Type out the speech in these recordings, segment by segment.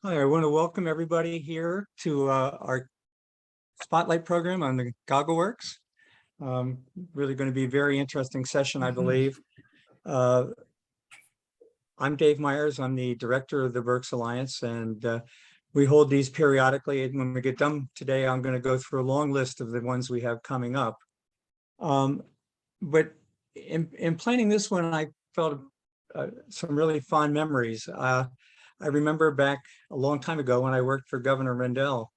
Hi, I want to welcome everybody here to our spotlight program on the GoggleWorks. Really going to be a very interesting session, I believe. I'm Dave Myers. I'm the director of the Berks Alliance, and we hold these periodically. And when we get done today, I'm going to go through a long list of the ones we have coming up. But in planning this one, I felt some really fond memories. I remember back a long time ago when I worked for Governor Rendell,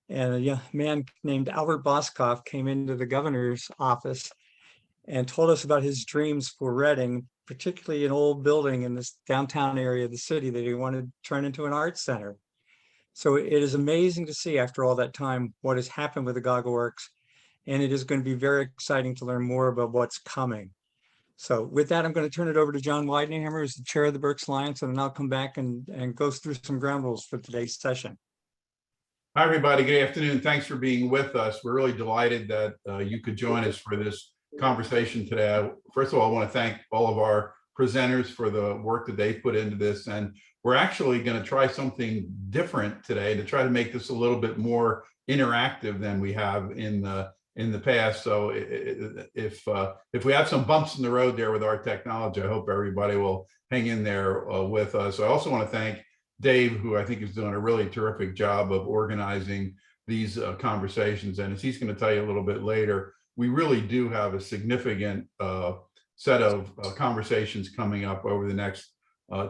and a young man named Albert Boskoff came into the governor's office and told us about his dreams for Reading, particularly an old building in this downtown area of the city that he wanted to turn into an art center. So it is amazing to see after all that time what has happened with the GoggleWorks, and it is going to be very exciting to learn more about what's coming. So with that, I'm going to turn it over to John Weidenhammer, who's the chair of the Berks Alliance, and then I'll come back and go through some ground rules for today's session. Hi, everybody. Good afternoon. Thanks for being with us. We're really delighted that you could join us for this conversation today. First of all, I want to thank all of our presenters for the work that they put into this. And we're actually going to try something different today to try to make this a little bit more interactive than we have in the past. So if we have some bumps in the road there with our technology, I hope everybody will hang in there with us. I also want to thank Dave, who I think is doing a really terrific job of organizing these conversations. And as he's going to tell you a little bit later, we really do have a significant set of conversations coming up over the next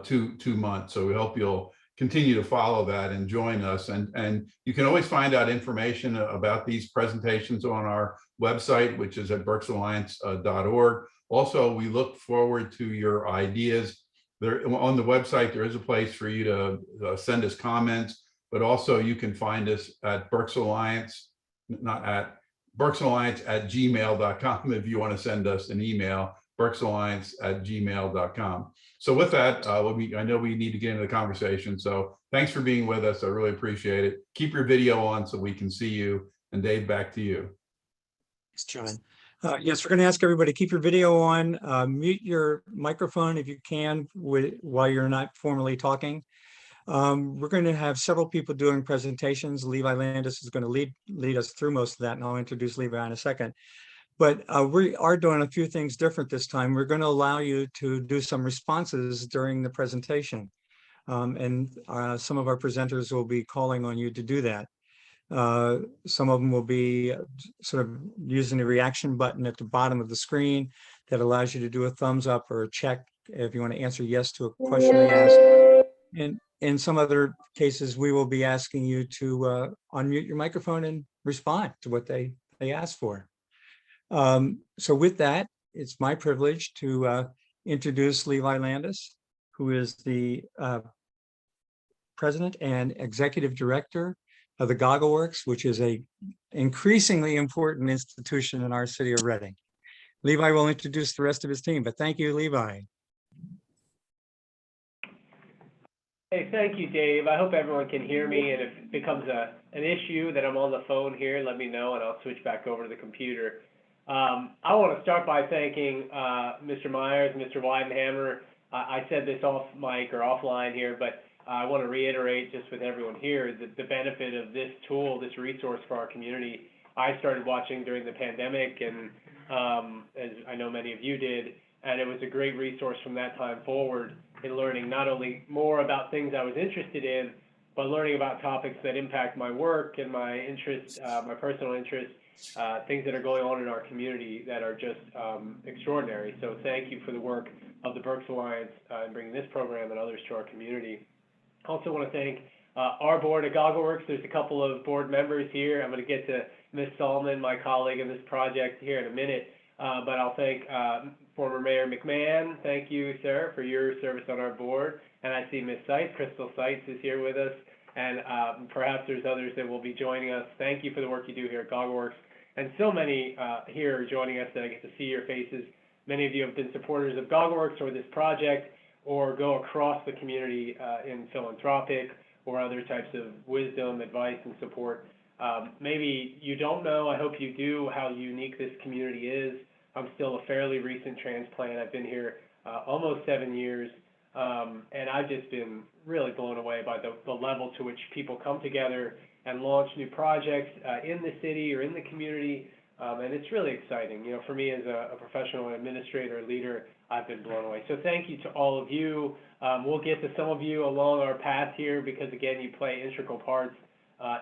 two months. So we hope you'll continue to follow that and join us. And you can always find out information about these presentations on our website, which is at berksalliance.org. Also, we look forward to your ideas. There on the website, there is a place for you to send us comments, but also you can find us at Berks Alliance, not at berksalliance@gmail.com if you want to send us an email, berksalliance@gmail.com. So with that, I know we need to get into the conversation. So thanks for being with us. I really appreciate it. Keep your video on so we can see you. And Dave, back to you. Thanks, John. Yes, we're going to ask everybody to keep your video on, mute your microphone if you can while you're not formally talking. We're going to have several people doing presentations. Levi Landis is going to lead us through most of that, and I'll introduce Levi in a second. But we are doing a few things different this time. We're going to allow you to do some responses during the presentation. And some of our presenters will be calling on you to do that. Some of them will be sort of using the reaction button at the bottom of the screen that allows you to do a thumbs up or a check if you want to answer yes to a question they asked. And in some other cases, we will be asking you to unmute your microphone and respond to what they asked for. So with that, it's my privilege to introduce Levi Landis, who is the president and executive director of the GoggleWorks, which is a increasingly important institution in our city of Reading. Levi will introduce the rest of his team, but thank you, Levi. Hey, thank you, Dave. I hope everyone can hear me, and if it becomes an issue that I'm on the phone here, let me know and I'll switch back over to the computer. I want to start by thanking Mr. Myers, Mr. Weidenhammer. I said this off mic or offline here, but I want to reiterate just with everyone here that the benefit of this tool, this resource for our community, I started watching during the pandemic, and as I know many of you did, and it was a great resource from that time forward in learning not only more about things I was interested in, but learning about topics that impact my work and my interests, my personal interests, things that are going on in our community that are just extraordinary. So thank you for the work of the Berks Alliance in bringing this program and others to our community. Also want to thank our board at GoggleWorks. There's a couple of board members here. I'm going to get to Ms. Solomon, my colleague in this project, here in a minute. But I'll thank former Mayor McMahon. Thank you, sir, for your service on our board. And I see Ms. Seitz, Crystal Seitz is here with us. And perhaps there's others that will be joining us. Thank you for the work you do here at GoggleWorks. And so many here are joining us that I get to see your faces. Many of you have been supporters of GoggleWorks or this project, or go across the community in philanthropic or other types of wisdom, advice, and support. Maybe you don't know, I hope you do, how unique this community is. I'm still a fairly recent transplant. I've been here almost 7 years. And I've just been really blown away by the level to which people come together and launch new projects in the city or in the community. And it's really exciting. You know, for me as a professional administrator, leader, I've been blown away. So thank you to all of you. We'll get to some of you along our path here because, again, you play integral parts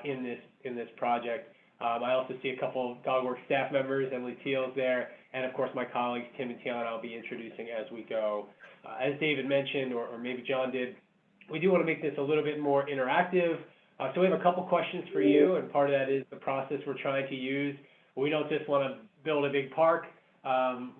in this project. I also see a couple of GoggleWorks staff members, Emily Teal's there, and of course my colleagues Tim and Tiana I'll be introducing as we go. As David mentioned, or maybe John did, we do want to make this a little bit more interactive. So we have a couple questions for you, and part of that is the process we're trying to use. We don't just want to build a big park.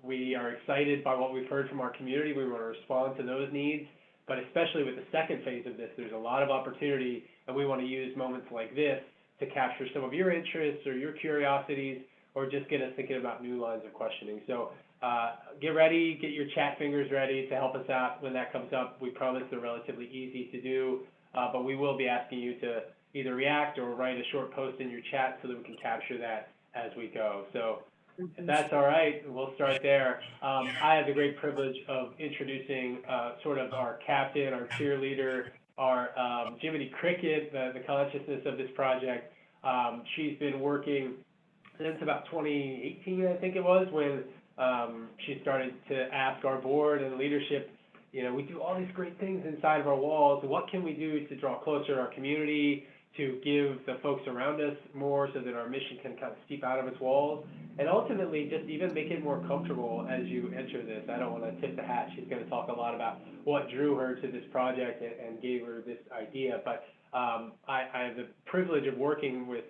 We are excited by what we've heard from our community. We want to respond to those needs, but especially with the second phase of this, there's a lot of opportunity, and we want to use moments like this to capture some of your interests or your curiosities, or just get us thinking about new lines of questioning. So get ready, get your chat fingers ready to help us out when that comes up. We promise they're relatively easy to do, but we will be asking you to either react or write a short post in your chat so that we can capture that as we go. So if that's all right, we'll start there. I have the great privilege of introducing sort of our captain, our cheerleader, our Jiminy Cricket, the consciousness of this project. She's been working since about 2018, I think it was, when she started to ask our board and leadership, you know, we do all these great things inside of our walls. What can we do to draw closer to our community, to give the folks around us more so that our mission can kind of seep out of its walls, and ultimately just even make it more comfortable as you enter this. I don't want to tip the hat. She's going to talk a lot about what drew her to this project and gave her this idea, but I have the privilege of working with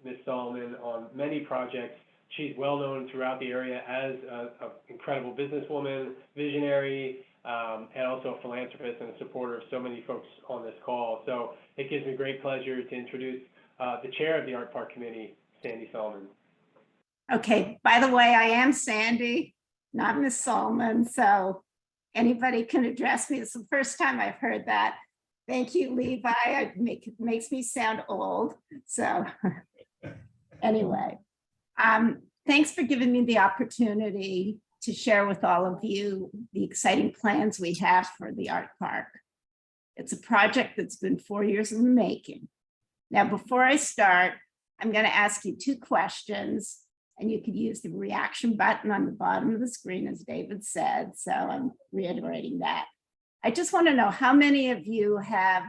Ms. Solomon on many projects. She's well known throughout the area as an incredible businesswoman, visionary, and also a philanthropist and a supporter of so many folks on this call. So it gives me great pleasure to introduce the chair of the Art Park Committee, Sandy Solomon. Okay, by the way, I am Sandy, not Miss Solomon, so anybody can address me. It's the first time I've heard that. Thank you, Levi. It makes me sound old. So anyway, thanks for giving me the opportunity to share with all of you the exciting plans we have for the Art Park. It's a project that's been 4 years in the making. Now, before I start, I'm going to ask you 2 questions, and you could use the reaction button on the bottom of the screen, as David said, so I'm reiterating that. I just want to know how many of you have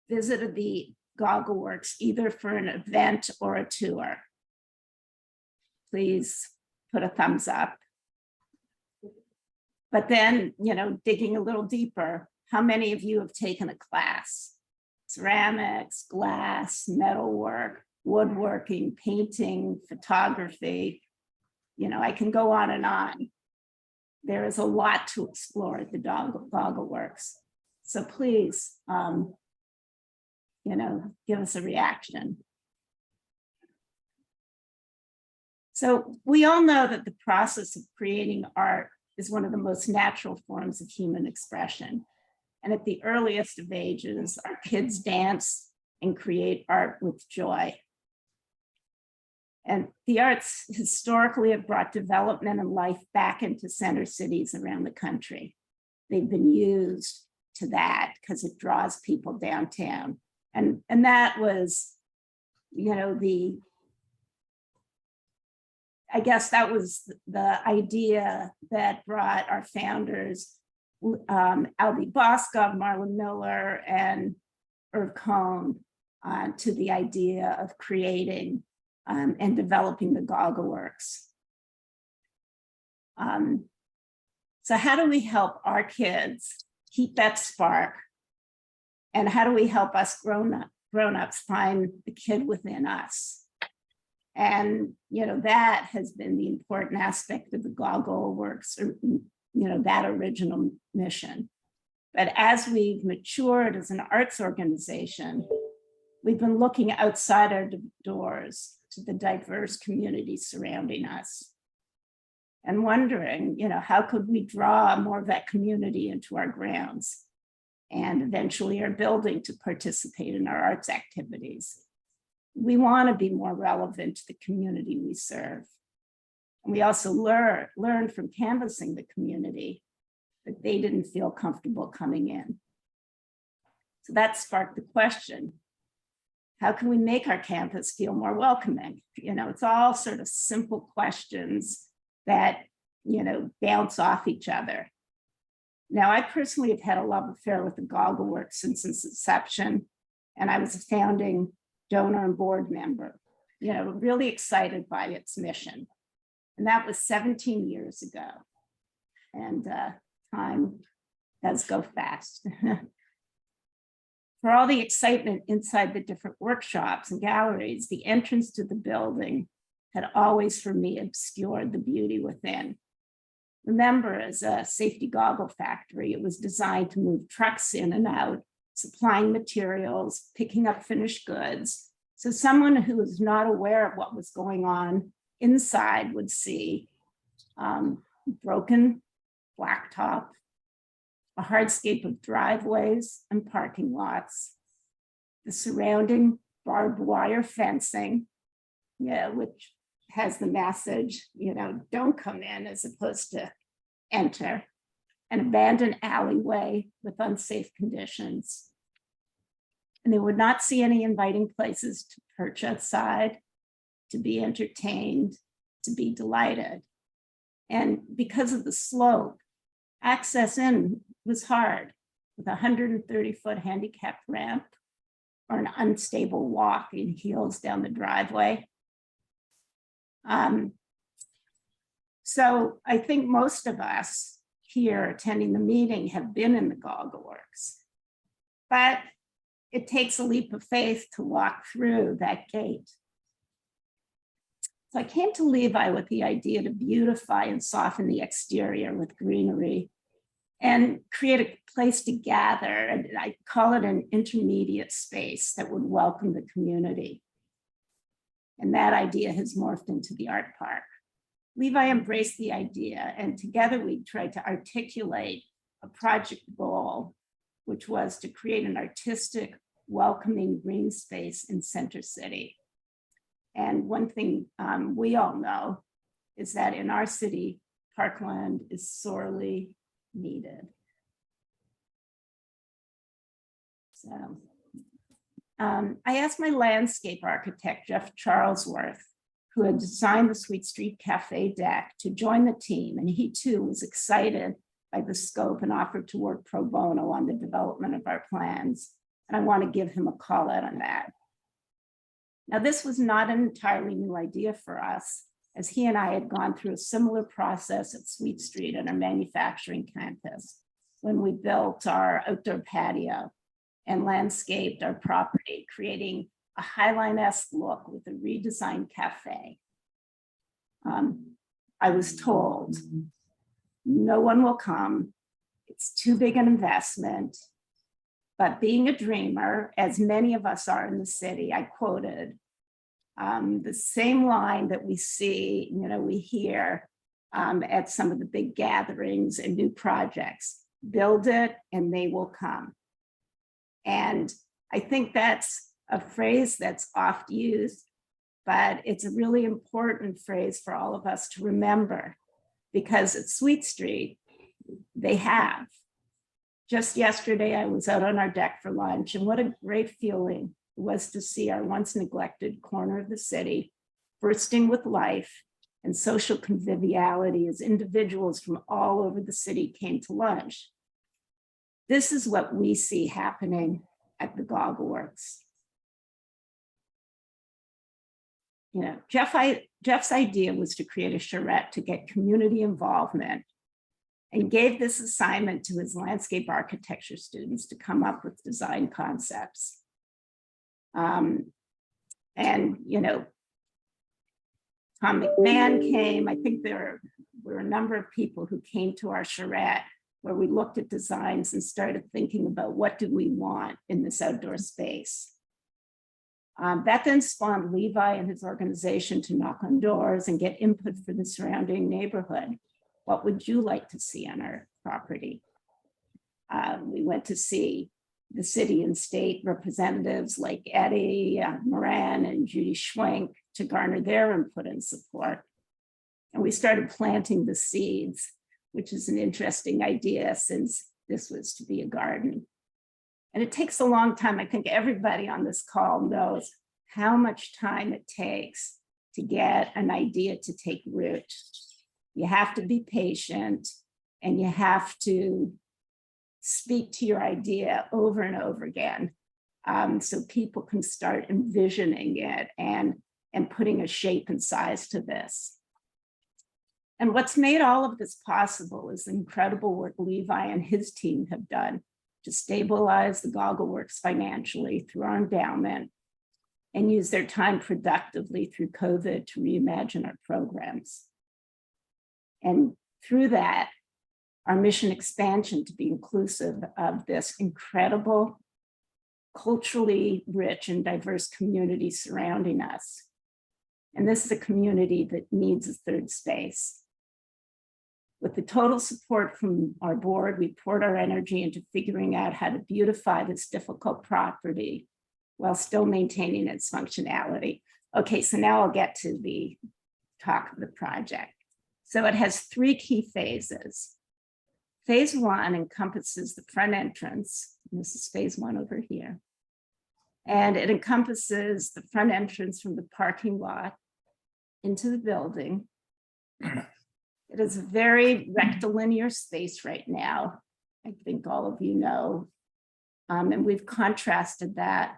visited the GoggleWorks either for an event or a tour. Please put a thumbs up. But then, you know, digging a little deeper, how many of you have taken a class? Ceramics, glass, metalwork, woodworking, painting, photography. You know, I can go on and on. There is a lot to explore at the GoggleWorks. So please, you know, give us a reaction. So we all know that the process of creating art is one of the most natural forms of human expression. And at the earliest of ages, our kids dance and create art with joy. And the arts historically have brought development and life back into center cities around the country. They've been used to that because it draws people downtown. And that was, you know, I guess that was the idea that brought our founders, Albie Boskov, Marlon Miller, and Irv Cohn to the idea of creating and developing the GoggleWorks. So how do we help our kids keep that spark? And how do we help us grown-ups find the kid within us? And, you know, that has been the important aspect of the GoggleWorks, or, you know, that original mission. But as we've matured as an arts organization, we've been looking outside our doors to the diverse communities surrounding us and wondering, you know, how could we draw more of that community into our grounds and eventually our building to participate in our arts activities. We want to be more relevant to the community we serve. And we also learn from canvassing the community that they didn't feel comfortable coming in. So that sparked the question, how can we make our campus feel more welcoming? You know, it's all sort of simple questions that, you know, bounce off each other. Now, I personally have had a love affair with the GoggleWorks since its inception, and I was a founding donor and board member, you know, really excited by its mission. And that was 17 years ago. And time does go fast. For all the excitement inside the different workshops and galleries, the entrance to the building had always, for me, obscured the beauty within. Remember, as a safety goggle factory, it was designed to move trucks in and out, supplying materials, picking up finished goods. So someone who was not aware of what was going on inside would see broken blacktop, a hardscape of driveways and parking lots, the surrounding barbed wire fencing, yeah, which has the message, you know, don't come in as opposed to enter, an abandoned alleyway with unsafe conditions. And they would not see any inviting places to perch outside, to be entertained, to be delighted. And because of the slope, access in was hard with a 130-foot handicapped ramp or an unstable walk in heels down the driveway. So I think most of us here attending the meeting have been in the GoggleWorks, but it takes a leap of faith to walk through that gate. So I came to Levi with the idea to beautify and soften the exterior with greenery and create a place to gather. And I call it an intermediate space that would welcome the community. And that idea has morphed into the art park. Levi embraced the idea, and together we tried to articulate a project goal, which was to create an artistic, welcoming green space in Center City. And one thing we all know is that in our city, parkland is sorely needed. So I asked my landscape architect, Jeff Charlesworth, who had designed the Sweet Street Cafe deck, to join the team. And he too was excited by the scope and offered to work pro bono on the development of our plans. And I want to give him a call out on that. Now, this was not an entirely new idea for us, as he and I had gone through a similar process at Sweet Street and our manufacturing campus when we built our outdoor patio and landscaped our property, creating a Highline-esque look with a redesigned cafe. I was told, no one will come, it's too big an investment. But being a dreamer, as many of us are in the city, I quoted the same line that we see, you know, we hear at some of the big gatherings and new projects: build it and they will come. And I think that's a phrase that's oft used, but it's a really important phrase for all of us to remember, because at Sweet Street, they have. Just yesterday, I was out on our deck for lunch, and what a great feeling it was to see our once neglected corner of the city bursting with life and social conviviality as individuals from all over the city came to lunch. This is what we see happening at the GoggleWorks. You know, Jeff's idea was to create a charrette to get community involvement, and gave this assignment to his landscape architecture students to come up with design concepts. And, you know, Tom McMahon came. I think there were a number of people who came to our charrette where we looked at designs and started thinking about what do we want in this outdoor space. That then spawned Levi and his organization to knock on doors and get input for the surrounding neighborhood. What would you like to see on our property? We went to see the city and state representatives like Eddie Moran and Judy Schwenk to garner their input and support. And we started planting the seeds which is an interesting idea since this was to be a garden. And it takes a long time. I think everybody on this call knows how much time it takes to get an idea to take root. You have to be patient, and you have to speak to your idea over and over again, so people can start envisioning it and putting a shape and size to this. And what's made all of this possible is the incredible work Levi and his team have done to stabilize the GoggleWorks financially through our endowment and use their time productively through COVID to reimagine our programs. And through that, our mission expansion to be inclusive of this incredible, culturally rich and diverse community surrounding us. And this is a community that needs a third space. With the total support from our board, we poured our energy into figuring out how to beautify this difficult property while still maintaining its functionality. Okay, so now I'll get to the talk of the project. So it has 3 key phases. Phase 1 encompasses the front entrance. This is phase 1 over here. And it encompasses the front entrance from the parking lot into the building. It is a very rectilinear space right now. I think all of you know. And we've contrasted that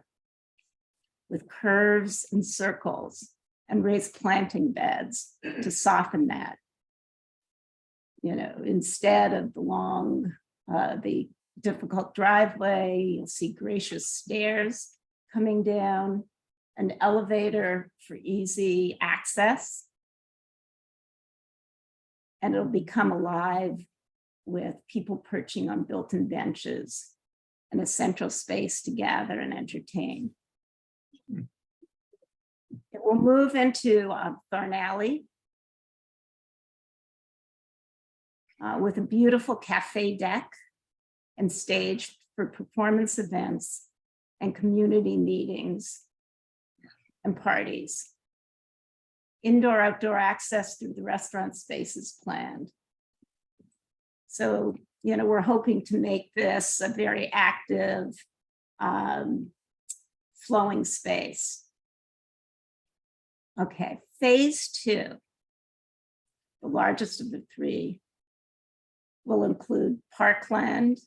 with curves and circles and raised planting beds to soften that. You know, instead of the long, the difficult driveway, you'll see gracious stairs coming down, an elevator for easy access. And it'll become alive with people perching on built-in benches and a central space to gather and entertain. It will move into Thorn Alley with a beautiful cafe deck and stage for performance events and community meetings and parties. Indoor, outdoor access through the restaurant space is planned. So, you know, we're hoping to make this a very active, flowing space. Okay, phase 2, the largest of the 3, will include parkland.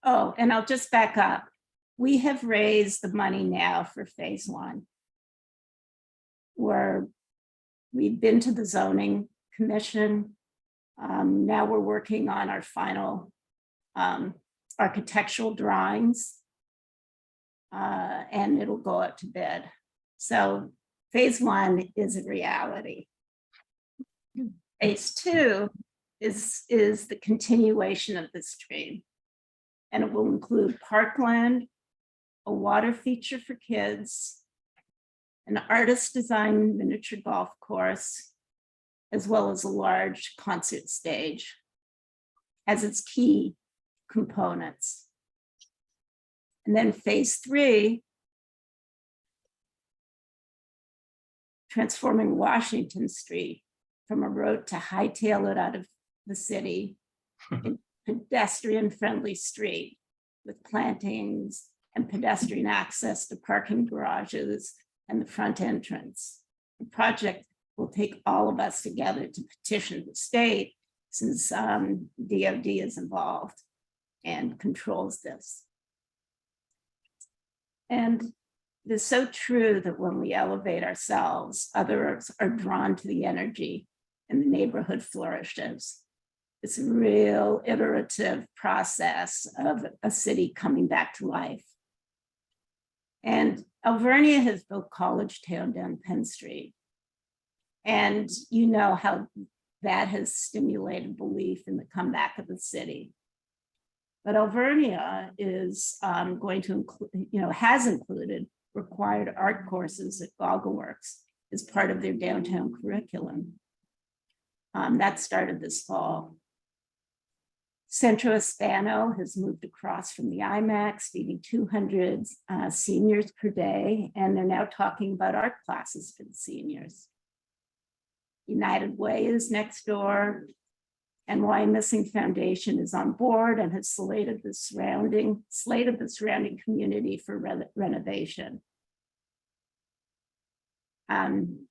Oh, and I'll just back up. We have raised the money now for phase 1. We've been to the zoning commission. Now we're working on our final architectural drawings, and it'll go up to bid. So phase 1 is a reality. Phase 2 is the continuation of this dream, and it will include parkland, a water feature for kids, an artist-designed miniature golf course, as well as a large concert stage as its key components. And then phase 3, transforming Washington Street from a road to hightail it out of the city, in pedestrian-friendly street with plantings and pedestrian access to parking garages and the front entrance. The project will take all of us together to petition the state, since DOD is involved and controls this. And it is so true that when we elevate ourselves, others are drawn to the energy and the neighborhood flourishes. It's a real iterative process of a city coming back to life. And Alvernia has built College Town down Penn Street. And you know how that has stimulated belief in the comeback of the city. But Alvernia is going to include, has included required art courses at GoggleWorks as part of their downtown curriculum. That started this fall. Centro Hispano has moved across from the IMAX, feeding 200 seniors per day, and they're now talking about art classes for the seniors. United Way is next door. And Why Missing Foundation is on board and has slated the surrounding community for renovation.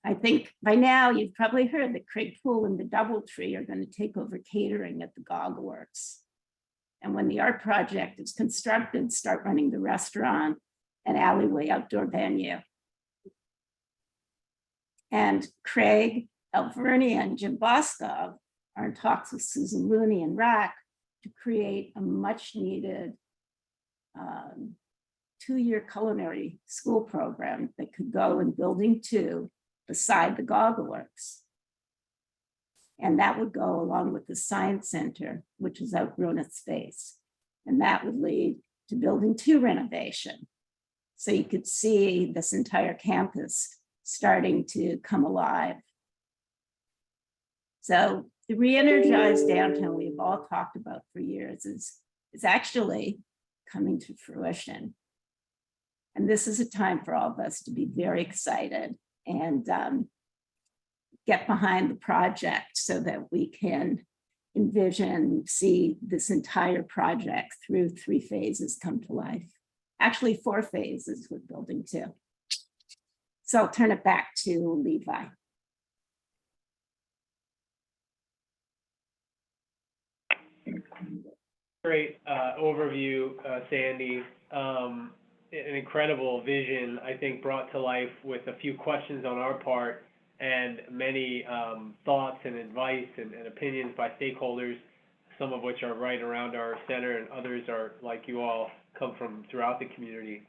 I think by now you've probably heard that Craig Pool and the Doubletree are going to take over catering at the GoggleWorks. And when the art project is constructed, start running the restaurant and alleyway outdoor venue. And Craig, Alvernia, and Jim Boskov are in talks with Susan Looney and RAC to create a much needed 2-year culinary school program that could go in building 2 beside the GoggleWorks. And that would go along with the Science Center, which has outgrown its space. And that would lead to building 2 renovation. So you could see this entire campus starting to come alive. So the re-energized downtown we've all talked about for years is actually coming to fruition. And this is a time for all of us to be very excited and get behind the project so that we can envision, see this entire project through 3 phases come to life. Actually, 4 phases with building 2. So I'll turn it back to Levi. Great overview, Sandy. An incredible vision, I think, brought to life with a few questions on our part and many thoughts and advice and opinions by stakeholders, some of which are right around our center and others are, like you all, come from throughout the community.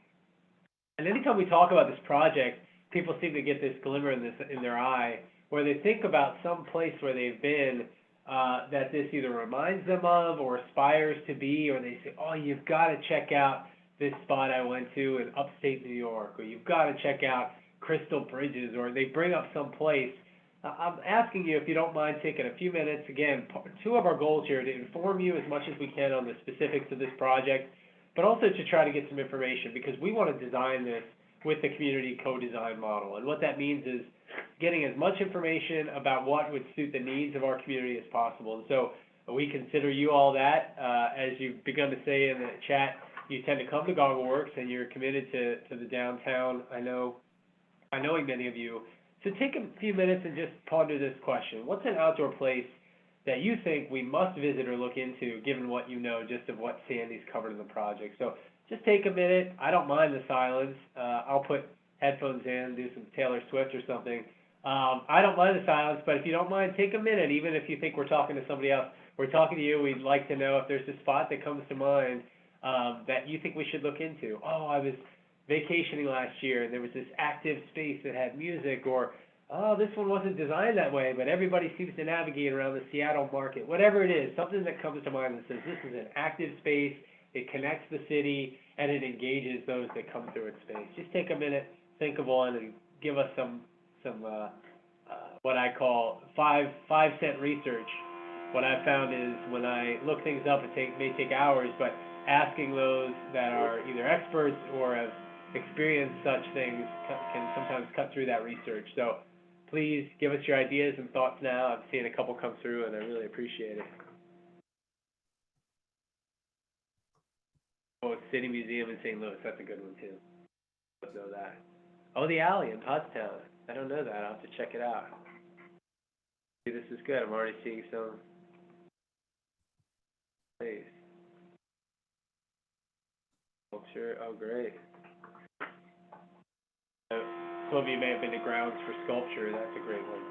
And anytime we talk about this project, people seem to get this glimmer in their eye where they think about some place where they've been that this either reminds them of or aspires to be, or they say, oh, you've got to check out this spot I went to in upstate New York, or you've got to check out Crystal Bridges, or they bring up some place. I'm asking you if you don't mind taking a few minutes. Again, 2 of our goals here to inform you as much as we can on the specifics of this project, but also to try to get some information because we want to design this with the community co-design model. And what that means is getting as much information about what would suit the needs of our community as possible. And so we consider you all that. As you've begun to say in the chat, you tend to come to GoggleWorks and you're committed to the downtown. I know many of you. So take a few minutes and just ponder this question. What's an outdoor place that you think we must visit or look into, given what you know just of what Sandy's covered in the project? So just take a minute. I don't mind the silence. I'll put headphones in, do some Taylor Swift or something. I don't mind the silence, but if you don't mind, take a minute, even if you think we're talking to somebody else. We're talking to you. We'd like to know if there's a spot that comes to mind that you think we should look into. Oh, I was vacationing last year and there was this active space that had music, or oh, this one wasn't designed that way, but everybody seems to navigate around the Seattle market. Whatever it is, something that comes to mind that says this is an active space, it connects the city, and it engages those that come through its space. Just take a minute, think of one, and give us some what I call 5-cent research. What I've found is when I look things up, it may take hours, but asking those that are either experts or have experienced such things can sometimes cut through that research. So please give us your ideas and thoughts now. I've seen a couple come through and I really appreciate it. Oh, City Museum in St. Louis, that's a good one too. I don't know that. Oh, the Alley in Pottstown. I don't know that. I'll have to check it out. See, this is good. I'm already seeing some place. Sculpture. Oh, great. Some of you may have been to Grounds for Sculpture. That's a great one.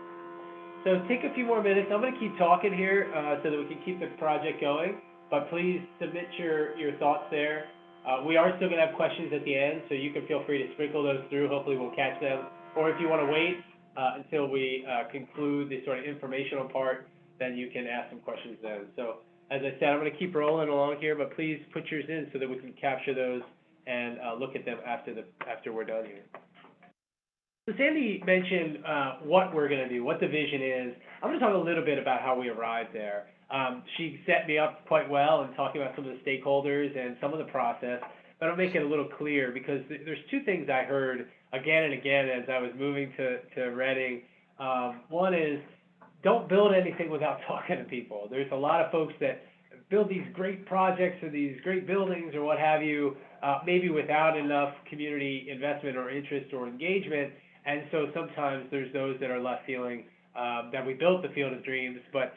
So take a few more minutes. I'm going to keep talking here so that we can keep the project going. But please submit your thoughts there. We are still going to have questions at the end, so you can feel free to sprinkle those through. Hopefully we'll catch them. Or if you want to wait until we conclude the sort of informational part, then you can ask some questions then. So as I said, I'm going to keep rolling along here, but please put yours in so that we can capture those and look at them after we're done here. So Sandy mentioned what we're going to do, what the vision is. I'm going to talk a little bit about how we arrived there. She set me up quite well in talking about some of the stakeholders and some of the process, but I'll make it a little clear because there's 2 things I heard again and again as I was moving to Reading. One is don't build anything without talking to people. There's a lot of folks that build these great projects or these great buildings or what have you, maybe without enough community investment or interest or engagement. And so sometimes there's those that are left feeling that we built the Field of Dreams, but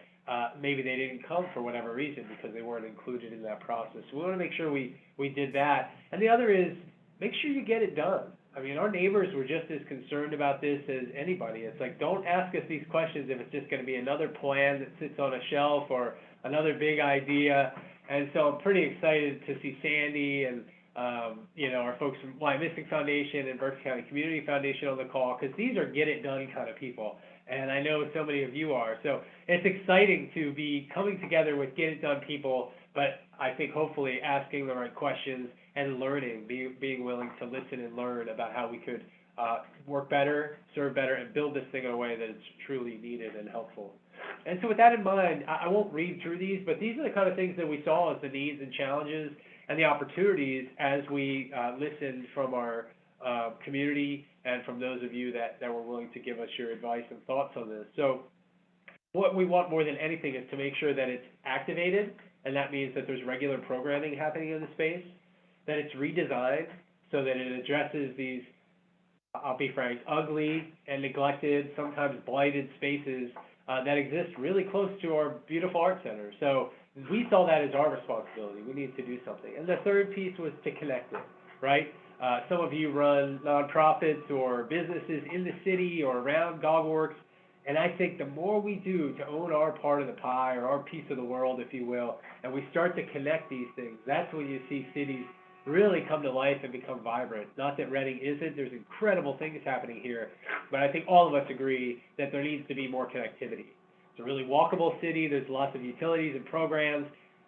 maybe they didn't come for whatever reason because they weren't included in that process. So we want to make sure we did that. And the other is make sure you get it done. I mean, our neighbors were just as concerned about this as anybody. It's like, don't ask us these questions if it's just going to be another plan that sits on a shelf or another big idea. And so I'm pretty excited to see Sandy and our folks from Why Missing Foundation and Berks County Community Foundation on the call, because these are get it done kind of people. And I know so many of you are. So it's exciting to be coming together with get it done people, but I think hopefully asking the right questions and learning, being willing to listen and learn about how we could work better, serve better, and build this thing in a way that it's truly needed and helpful. And so with that in mind, I won't read through these, but these are the kind of things that we saw as the needs and challenges and the opportunities as we listened from our community and from those of you that were willing to give us your advice and thoughts on this. So what we want more than anything is to make sure that it's activated, and that means that there's regular programming happening in the space, that it's redesigned so that it addresses these, I'll be frank, ugly and neglected, sometimes blighted spaces that exist really close to our beautiful art center. So we saw that as our responsibility. We need to do something. And the third piece was to connect it, right? Some of you run nonprofits or businesses in the city or around GoggleWorks, and I think the more we do to own our part of the pie or our piece of the world, if you will, and we start to connect these things, that's when you see cities really come to life and become vibrant. Not that Reading isn't, there's incredible things happening here, but I think all of us agree that there needs to be more connectivity. It's a really walkable city, there's lots of utilities and programs.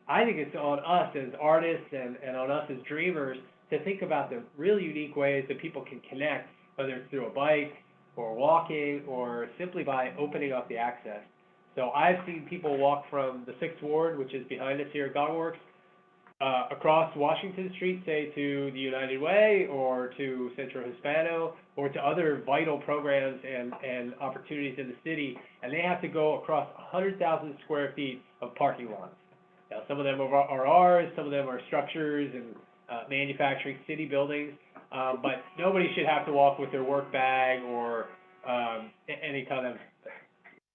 I think it's on us as artists and on us as dreamers to think about the really unique ways that people can connect, whether it's through a bike or walking or simply by opening up the access. So I've seen people walk from the 6th Ward, which is behind us here at GoggleWorks, across Washington Street, say to the United Way or to Centro Hispano or to other vital programs and opportunities in the city, and they have to go across 100,000 square feet of parking lots. Now, some of them are ours, some of them are structures and manufacturing city buildings, but nobody should have to walk with their work bag or any kind of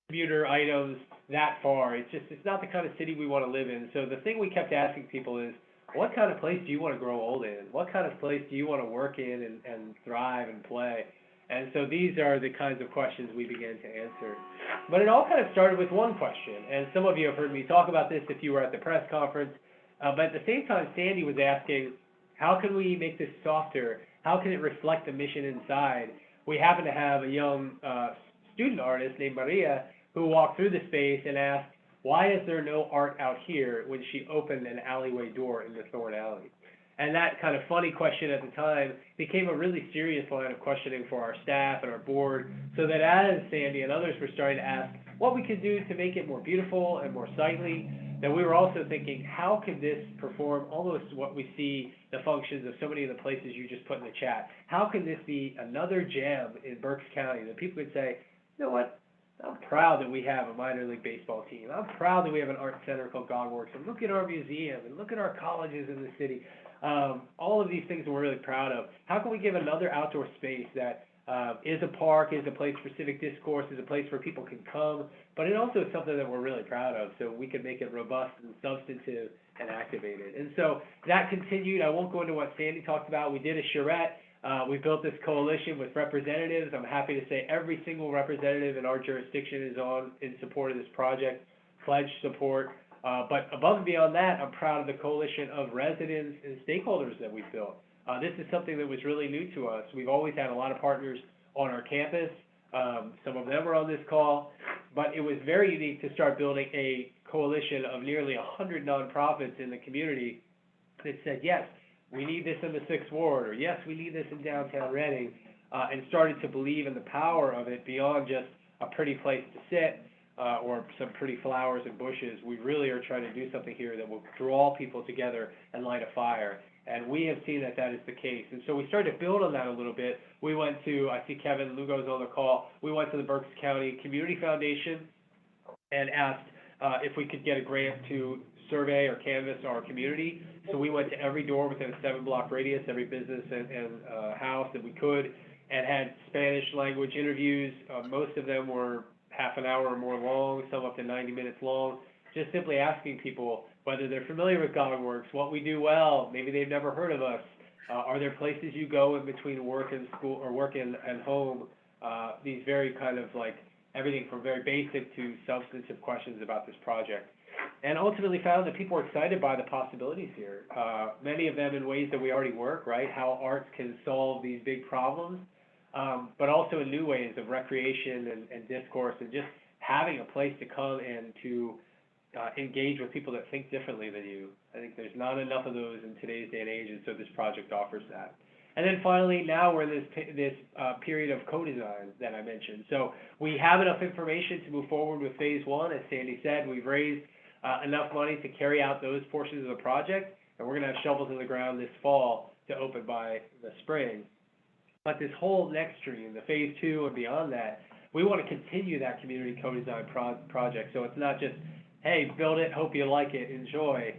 commuter items that far. It's not the kind of city we want to live in. So the thing we kept asking people is, what kind of place do you want to grow old in? What kind of place do you want to work in and thrive and play? And so these are the kinds of questions we began to answer. But it all kind of started with one question, and some of you have heard me talk about this if you were at the press conference, but at the same time, Sandy was asking, how can we make this softer? How can it reflect the mission inside? We happen to have a young student artist named Maria who walked through the space and asked, why is there no art out here, when she opened an alleyway door in the Thorn Alley? And that kind of funny question at the time became a really serious line of questioning for our staff and our board, so that as Sandy and others were starting to ask what we could do to make it more beautiful and more sightly, that we were also thinking, how could this perform almost what we see the functions of so many of the places you just put in the chat? How can this be another gem in Berks County that people could say, you know what, I'm proud that we have a minor league baseball team. I'm proud that we have an art center called GoggleWorks, and look at our museum, and look at our colleges in the city. All of these things we're really proud of. How can we give another outdoor space that is a park, is a place for civic discourse, is a place where people can come, but it also is something that we're really proud of, so we can make it robust and substantive and activated. And so that continued. I won't go into what Sandy talked about. We did a charrette. We built this coalition with representatives. I'm happy to say every single representative in our jurisdiction is on in support of this project, pledged support. But above and beyond that, I'm proud of the coalition of residents and stakeholders that we've built. This is something that was really new to us. We've always had a lot of partners on our campus. Some of them are on this call, but it was very unique to start building a coalition of nearly 100 nonprofits in the community that said, yes, we need this in the 6th Ward, or yes, we need this in downtown Reading, and started to believe in the power of it beyond just a pretty place to sit or some pretty flowers and bushes. We really are trying to do something here that will draw people together and light a fire. And we have seen that that is the case. And so we started to build on that a little bit. We went to, I see Kevin Lugo's on the call, we went to the Berks County Community Foundation, and asked if we could get a grant to survey or canvass our community. So we went to every door within a 7-block radius, every business and house that we could, and had Spanish language interviews. Most of them were half an hour or more long, some up to 90 minutes long, just simply asking people whether they're familiar with GoggleWorks, what we do well, maybe they've never heard of us, are there places you go in between work and school or work and home, these very kind of like everything from very basic to substantive questions about this project. And ultimately found that people were excited by the possibilities here. Many of them in ways that we already work, right? How arts can solve these big problems, but also in new ways of recreation and discourse and just having a place to come and to engage with people that think differently than you. I think there's not enough of those in today's day and age, and so this project offers that. And then finally, now we're in this period of co-design that I mentioned. So we have enough information to move forward with phase 1. As Sandy said, we've raised enough money to carry out those portions of the project, and we're going to have shovels in the ground this fall to open by the spring. But this whole next stream, the phase 2 and beyond that, we want to continue that community co-design project. So it's not just, hey, build it, hope you like it, enjoy.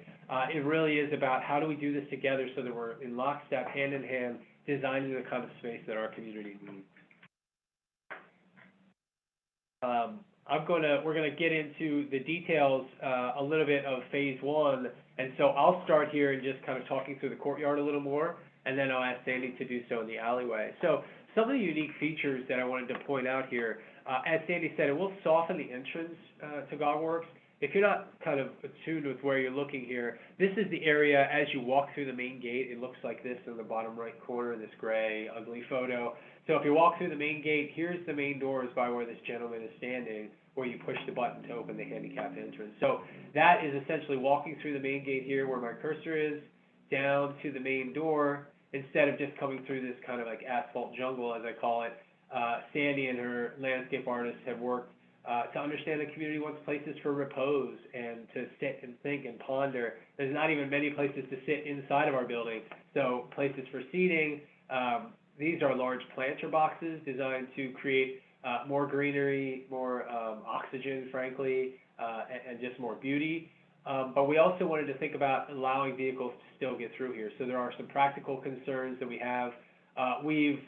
It really is about how do we do this together so that we're in lockstep, hand in hand, designing the kind of space that our community needs. We're gonna get into the details a little bit of phase 1, and so I'll start here and just kind of talking through the courtyard a little more, and then I'll ask Sandy to do so in the alleyway. So some of the unique features that I wanted to point out here, as Sandy said, it will soften the entrance to GoggleWorks. If you're not kind of attuned with where you're looking here, this is the area as you walk through the main gate. It looks like this in the bottom right corner, this gray, ugly photo. So if you walk through the main gate, here's the main doors by where this gentleman is standing, where you push the button to open the handicapped entrance. So that is essentially walking through the main gate here where my cursor is, down to the main door, instead of just coming through this kind of like asphalt jungle, as I call it. Sandy and her landscape artists have worked to understand the community wants places for repose and to sit and think and ponder. There's not even many places to sit inside of our building, so places for seating. These are large planter boxes designed to create more greenery, more oxygen, frankly, and just more beauty. But we also wanted to think about allowing vehicles to still get through here. So there are some practical concerns that we have. We've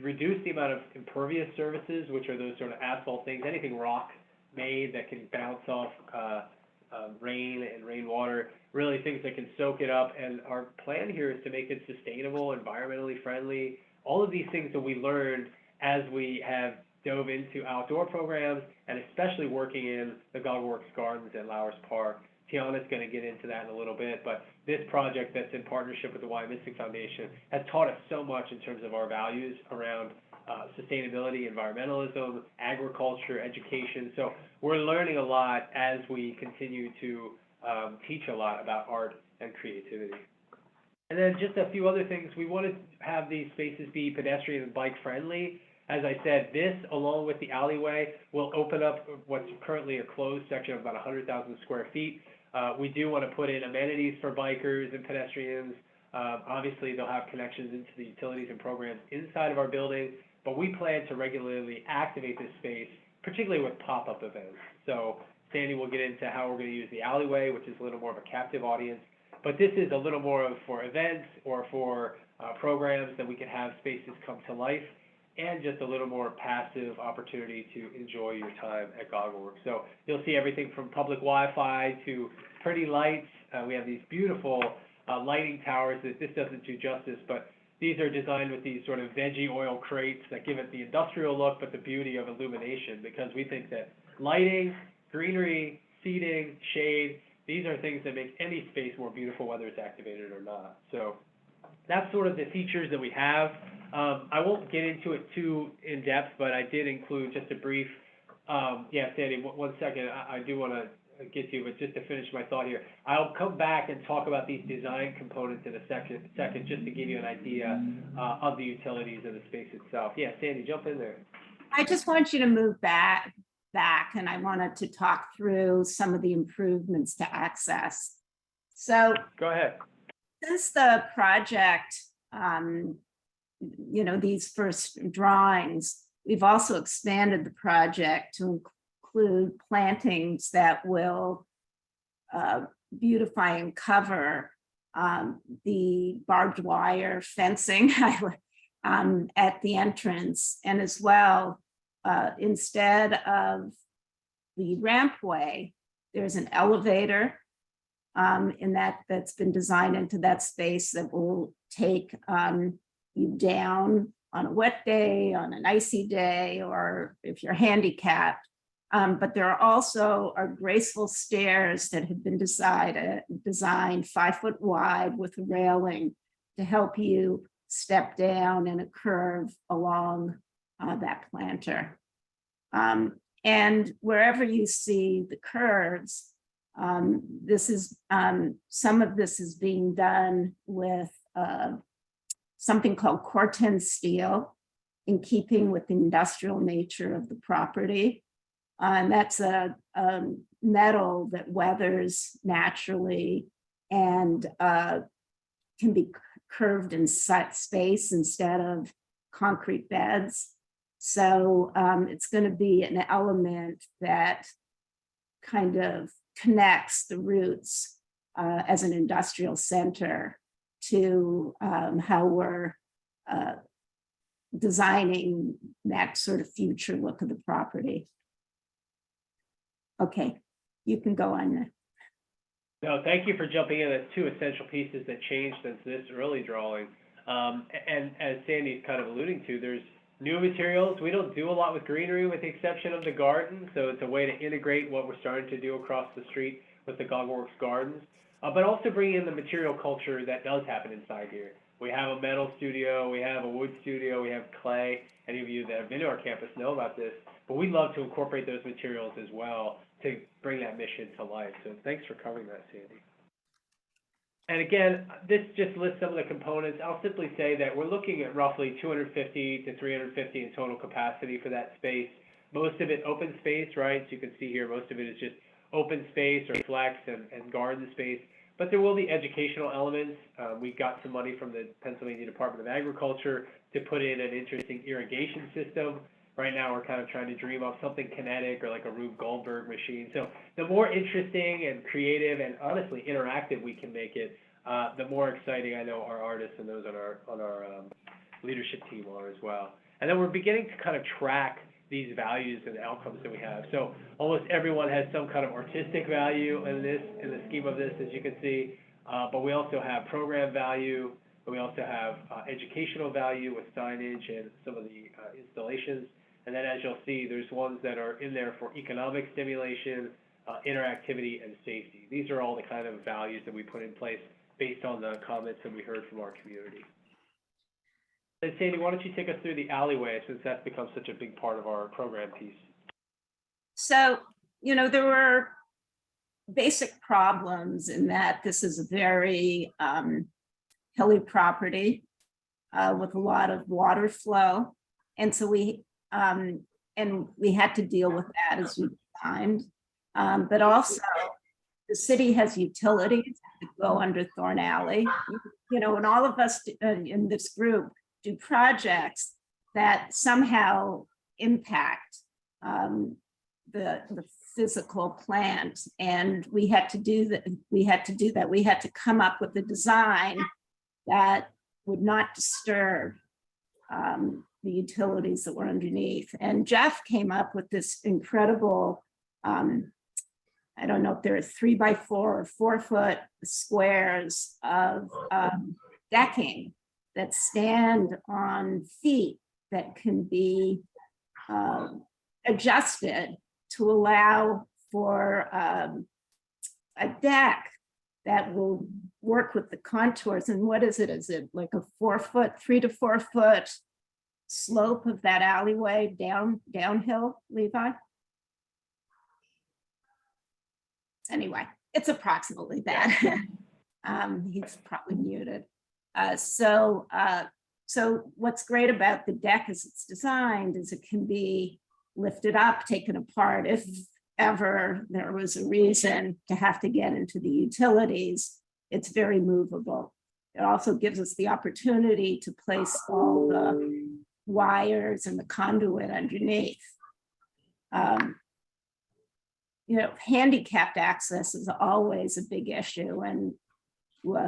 reduce the amount of impervious surfaces, which are those sort of asphalt things, anything rock-made that can bounce off rain and rainwater, really things that can soak it up. And our plan here is to make it sustainable, environmentally friendly, all of these things that we learned as we have dove into outdoor programs and especially working in the GoggleWorks Gardens at Lowers Park. Tiana's going to get into that in a little bit, but this project that's in partnership with the Why Mystic Foundation has taught us so much in terms of our values around sustainability, environmentalism, agriculture, education. So we're learning a lot as we continue to teach a lot about art and creativity. And then just a few other things. We want to have these spaces be pedestrian and bike friendly. As I said, this, along with the alleyway, will open up what's currently a closed section of about 100,000 square feet. We do want to put in amenities for bikers and pedestrians. Obviously, they'll have connections into the utilities and programs inside of our building, but we plan to regularly activate this space, particularly with pop-up events. So Sandy will get into how we're going to use the alleyway, which is a little more of a captive audience, but this is a little more of for events or for programs that we can have spaces come to life, and just a little more passive opportunity to enjoy your time at GoggleWorks. So you'll see everything from public Wi-Fi to pretty lights. We have these beautiful lighting towers that this doesn't do justice, but these are designed with these sort of veggie oil crates that give it the industrial look, but the beauty of illumination, because we think that lighting, greenery, seating, shade, these are things that make any space more beautiful, whether it's activated or not. So that's sort of the features that we have. I won't get into it too in depth, but I did include just a brief, yeah, Sandy, one second, I do want to get to you, but just to finish my thought here, I'll come back and talk about these design components in a second, just to give you an idea of the utilities of the space itself. Yeah, Sandy, jump in there. I just want you to move back, and I wanted to talk through some of the improvements to access. So go ahead. Since the project, these first drawings, we've also expanded the project to include plantings that will beautify and cover the barbed wire fencing at the entrance. And as well, instead of the rampway, there's an elevator that's been designed into that space that will take you down on a wet day, on an icy day, or if you're handicapped. But there are also graceful stairs that have been designed 5 foot wide with a railing to help you step down in a curve along that planter. And wherever you see the curves, this is some of this is being done with something called Corten steel, in keeping with the industrial nature of the property. And that's a metal that weathers naturally and can be curved in space instead of concrete beds. So it's going to be an element that kind of connects the roots as an industrial center to how we're designing that sort of future look of the property. Okay, you can go on now. No, thank you for jumping in. That's two essential pieces that changed since this early drawing. And as Sandy's kind of alluding to, there's new materials. We don't do a lot with greenery with the exception of the garden. So it's a way to integrate what we're starting to do across the street with the GoggleWorks gardens, but also bring in the material culture that does happen inside here. We have a metal studio, we have a wood studio, we have clay. Any of you that have been to our campus know about this, but we love to incorporate those materials as well to bring that mission to life. So thanks for covering that, Sandy. And again, this just lists some of the components. I'll simply say that we're looking at roughly 250 to 350 in total capacity for that space. Most of it open space, right? So you can see here, most of it is just open space or flex and garden space. But there will be educational elements. We got some money from the Pennsylvania Department of Agriculture to put in an interesting irrigation system. Right now, we're kind of trying to dream up something kinetic or like a Rube Goldberg machine. So the more interesting and creative and honestly interactive we can make it, the more exciting I know our artists and those on our leadership team are as well. And then we're beginning to kind of track these values and outcomes that we have. So almost everyone has some kind of artistic value in the scheme of this, as you can see. But we also have program value. But we also have educational value with signage and some of the installations. And then as you'll see, there's ones that are in there for economic stimulation, interactivity, and safety. These are all the kind of values that we put in place based on the comments that we heard from our community. And Sandy, why don't you take us through the alleyway since that's become such a big part of our program piece? So, you know, there were basic problems in that this is a very hilly property with a lot of water flow. And so we had to deal with that as we designed. But also the city has utilities that go under Thorn Alley. You know, and all of us in this group do projects that somehow impact the physical plant. And we had to do that. We had to come up with a design that would not disturb the utilities that were underneath. And Jeff came up with this incredible, I don't know if there are 3 by 4 or 4 foot squares of decking that stand on feet that can be adjusted to allow for a deck that will work with the contours. And what is it? Is it like a 3 to 4 foot slope of that alleyway downhill, Levi? Anyway, it's approximately that. He's probably muted. So what's great about the deck as it's designed is it can be lifted up, taken apart if ever there was a reason to have to get into the utilities. It's very movable. It also gives us the opportunity to place all the wires and the conduit underneath. handicapped access is always a big issue. And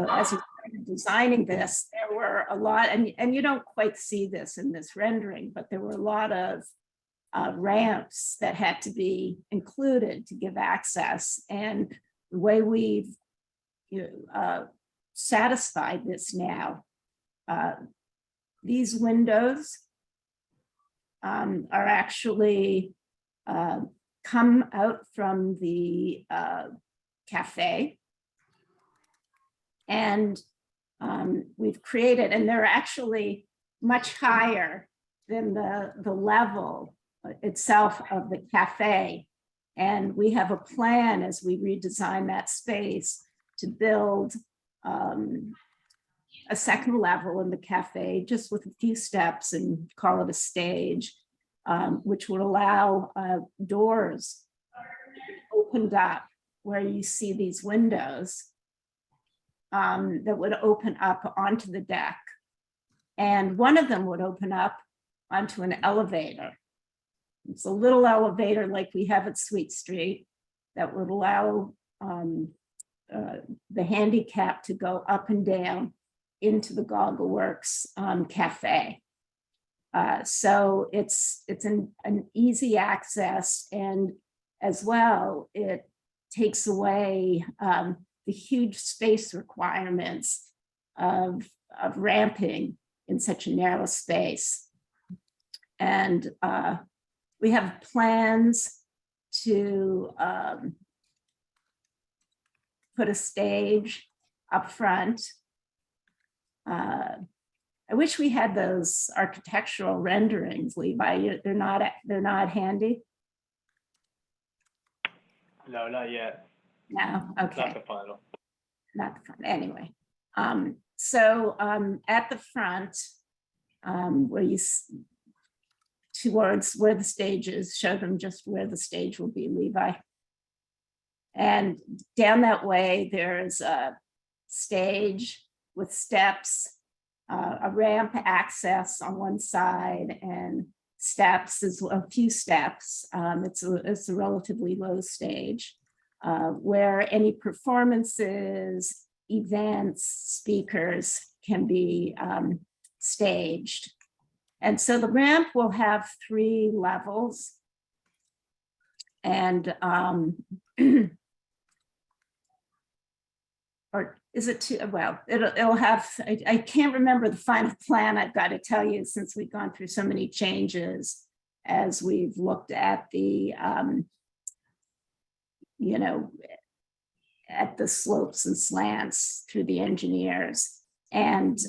as we started designing this, there were a lot, and you don't quite see this in this rendering, but there were a lot of ramps that had to be included to give access. And the way we've satisfied this now, these windows are actually come out from the cafe, and we've created, and they're actually much higher than the level itself of the cafe. And we have a plan as we redesign that space to build a second level in the cafe, just with a few steps, and call it a stage, which would allow doors opened up where you see these windows that would open up onto the deck. And one of them would open up onto an elevator. It's a little elevator like we have at Sweet Street that would allow the handicap to go up and down into the GoggleWorks cafe. So it's an easy access, and as well, it takes away the huge space requirements of ramping in such a narrow space. And we have plans to put a stage up front. I wish we had those architectural renderings, Levi. They're not handy. No, not yet. No, okay. Not the final. Not the front, anyway. So at the front, where towards where the stage is, show them just where the stage will be, Levi. And down that way, there's a stage with steps, a ramp access on one side, and steps, is a few steps. It's a relatively low stage where any performances, events, speakers can be staged. And so the ramp will have 3 levels. And or is it 2? Well, it'll have, I can't remember the final plan, I've got to tell you, since we've gone through so many changes as we've looked at the, at the slopes and slants through the engineers. And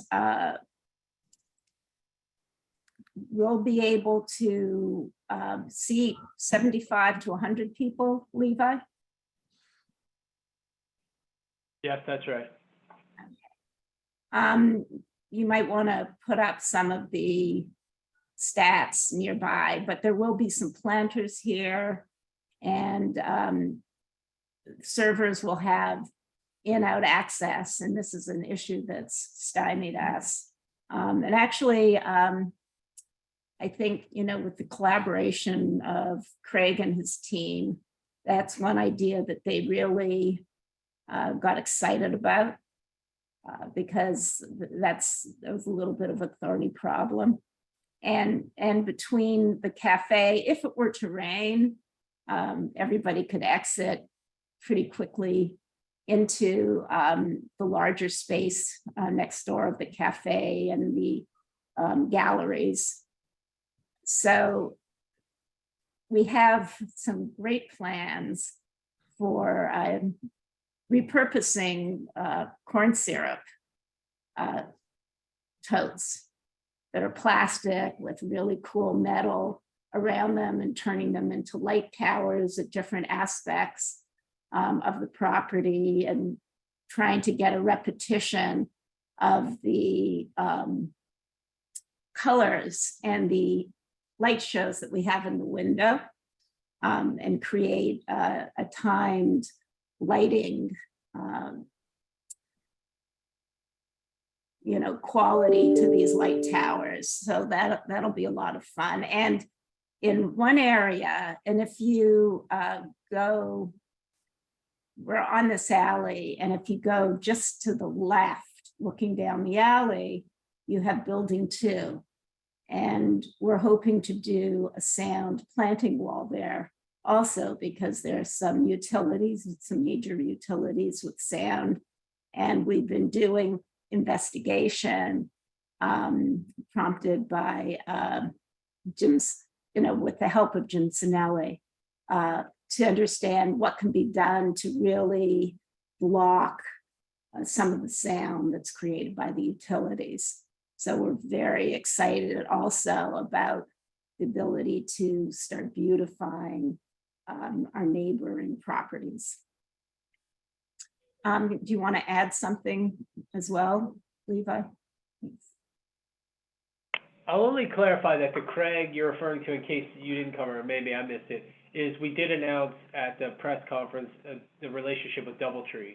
we'll be able to seat 75 to 100 people, Levi? Yes, that's right. You might want to put up some of the stats nearby, but there will be some planters here, and servers will have in-out access, and this is an issue that's stymied us. And actually, I think, with the collaboration of Craig and his team, that's one idea that they really got excited about, because that was a little bit of a thorny problem. And between the cafe, if it were to rain, everybody could exit pretty quickly into the larger space next door of the cafe and the galleries. So we have some great plans for repurposing corn syrup totes that are plastic with really cool metal around them, and turning them into light towers at different aspects of the property, and trying to get a repetition of the colors and the light shows that we have in the window, and create a timed lighting quality to these light towers. So that'll be a lot of fun. And in one area, and if you go, we're on this alley, and if you go just to the left, looking down the alley, you have building 2. And we're hoping to do a sound planting wall there also, because there are some utilities, some major utilities with sound. And we've been doing investigation prompted by Jim's, with the help of Jim Sinelli, to understand what can be done to really block some of the sound that's created by the utilities. So we're very excited also about the ability to start beautifying our neighboring properties. Do you want to add something as well, Levi? I'll only clarify that the Craig you're referring to, in case you didn't cover, or maybe I missed it, is we did announce at the press conference the relationship with DoubleTree,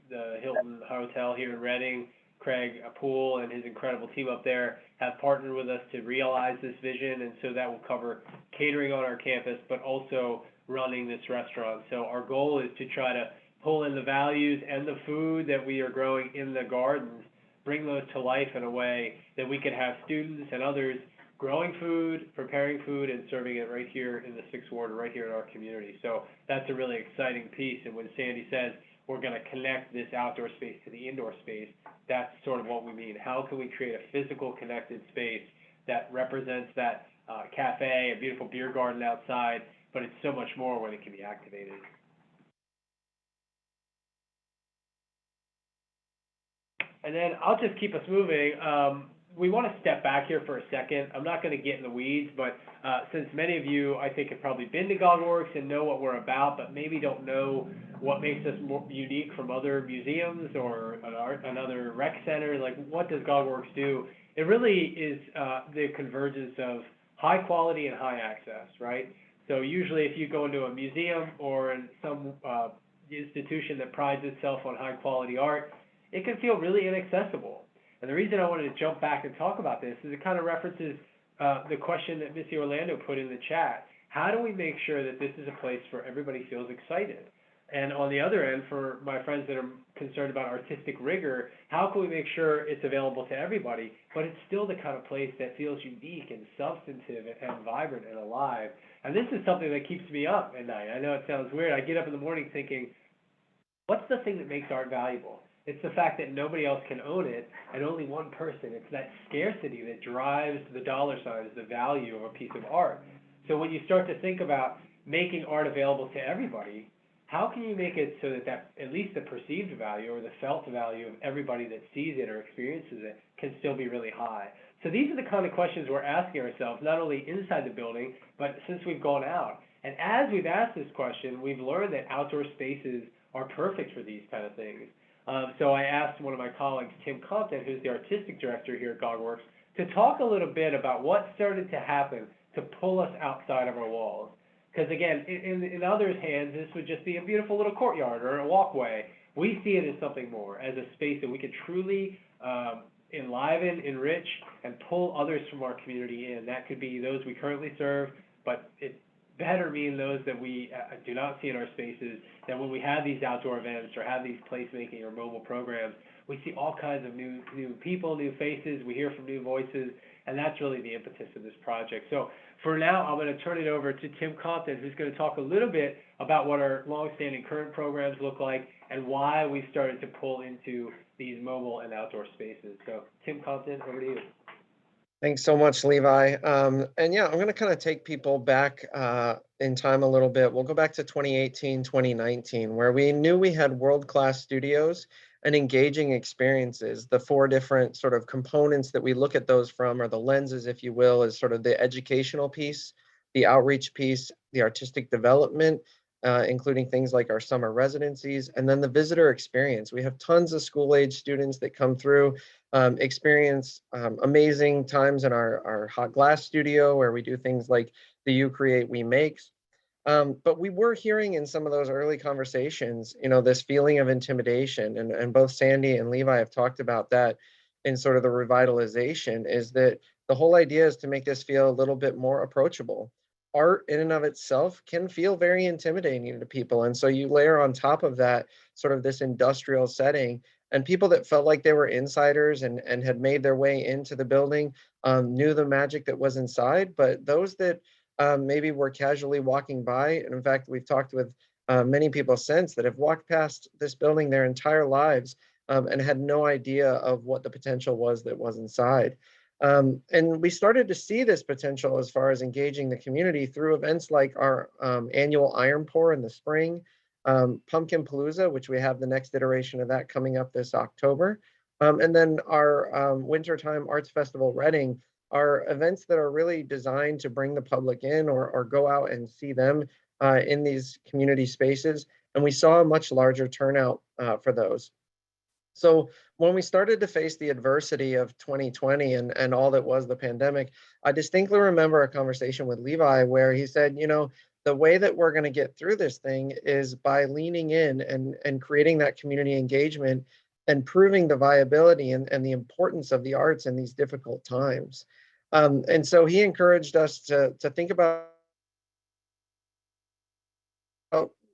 the Hilton Hotel here in Reading. Craig Poole and his incredible team up there have partnered with us to realize this vision, and so that will cover catering on our campus, but also running this restaurant. So our goal is to try to pull in the values and the food that we are growing in the gardens, bring those to life in a way that we could have students and others growing food, preparing food, and serving it right here in the 6th Ward, right here in our community. So that's a really exciting piece. And when Sandy says we're going to connect this outdoor space to the indoor space, that's sort of what we mean. How can we create a physical connected space that represents that cafe, a beautiful beer garden outside, but it's so much more when it can be activated. And then I'll just keep us moving. We want to step back here for a second. I'm not going to get in the weeds, but since many of you, I think, have probably been to GoggleWorks and know what we're about, but maybe don't know what makes us more unique from other museums or another rec center, like what does GoggleWorks do? It really is the convergence of high quality and high access, right? So usually if you go into a museum or in some institution that prides itself on high quality art, it can feel really inaccessible. And the reason I wanted to jump back and talk about this is it kind of references the question that Missy Orlando put in the chat. How do we make sure that this is a place where everybody feels excited? And on the other end, for my friends that are concerned about artistic rigor, how can we make sure it's available to everybody, but it's still the kind of place that feels unique and substantive and vibrant and alive? And this is something that keeps me up at night. I know it sounds weird. I get up in the morning thinking, what's the thing that makes art valuable? It's the fact that nobody else can own it, and only one person. It's that scarcity that drives the dollar signs, the value of a piece of art. So when you start to think about making art available to everybody, how can you make it so that at least the perceived value or the felt value of everybody that sees it or experiences it can still be really high? So these are the kind of questions we're asking ourselves, not only inside the building, but since we've gone out. And as we've asked this question, we've learned that outdoor spaces are perfect for these kind of things. So I asked one of my colleagues, Tim Compton, who's the artistic director here at GoggleWorks, to talk a little bit about what started to happen to pull us outside of our walls. Because again, in others' hands, this would just be a beautiful little courtyard or a walkway. We see it as something more, as a space that we could truly enliven, enrich, and pull others from our community in. That could be those we currently serve, but it better mean those that we do not see in our spaces, that when we have these outdoor events or have these placemaking or mobile programs, we see all kinds of new people, new faces, we hear from new voices, and that's really the impetus of this project. So for now, I'm going to turn it over to Tim Compton, who's going to talk a little bit about what our longstanding current programs look like and why we started to pull into these mobile and outdoor spaces. So Tim Compton, over to you. Thanks so much, Levi. And yeah, I'm going to kind of take people back in time a little bit. We'll go back to 2018, 2019, where we knew we had world-class studios and engaging experiences. The 4 different sort of components that we look at those from, or the lenses, if you will, is sort of the educational piece, the outreach piece, the artistic development, including things like our summer residencies, and then the visitor experience. We have tons of school-age students that come through, experience amazing times in our hot glass studio, where we do things like the You Create, We Makes. But we were hearing in some of those early conversations, this feeling of intimidation, and both Sandy and Levi have talked about that in sort of the revitalization, is that The whole idea is to make this feel a little bit more approachable. Art in and of itself can feel very intimidating to people. And so you layer on top of that sort of this industrial setting, and people that felt like they were insiders and had made their way into the building knew the magic that was inside. But those that maybe were casually walking by, and in fact, we've talked with many people since that have walked past this building their entire lives and had no idea of what the potential was that was inside. And we started to see this potential as far as engaging the community through events like our annual Iron Pour in the spring, Pumpkin Palooza, which we have the next iteration of that coming up this October, and then our Wintertime Arts Festival Reading are events that are really designed to bring the public in or go out and see them in these community spaces. And we saw a much larger turnout for those. So when we started to face the adversity of 2020 and all that was the pandemic, I distinctly remember a conversation with Levi where he said, you know, the way that we're going to get through this thing is by leaning in and creating that community engagement and proving the viability and the importance of the arts in these difficult times. And so he encouraged us to think about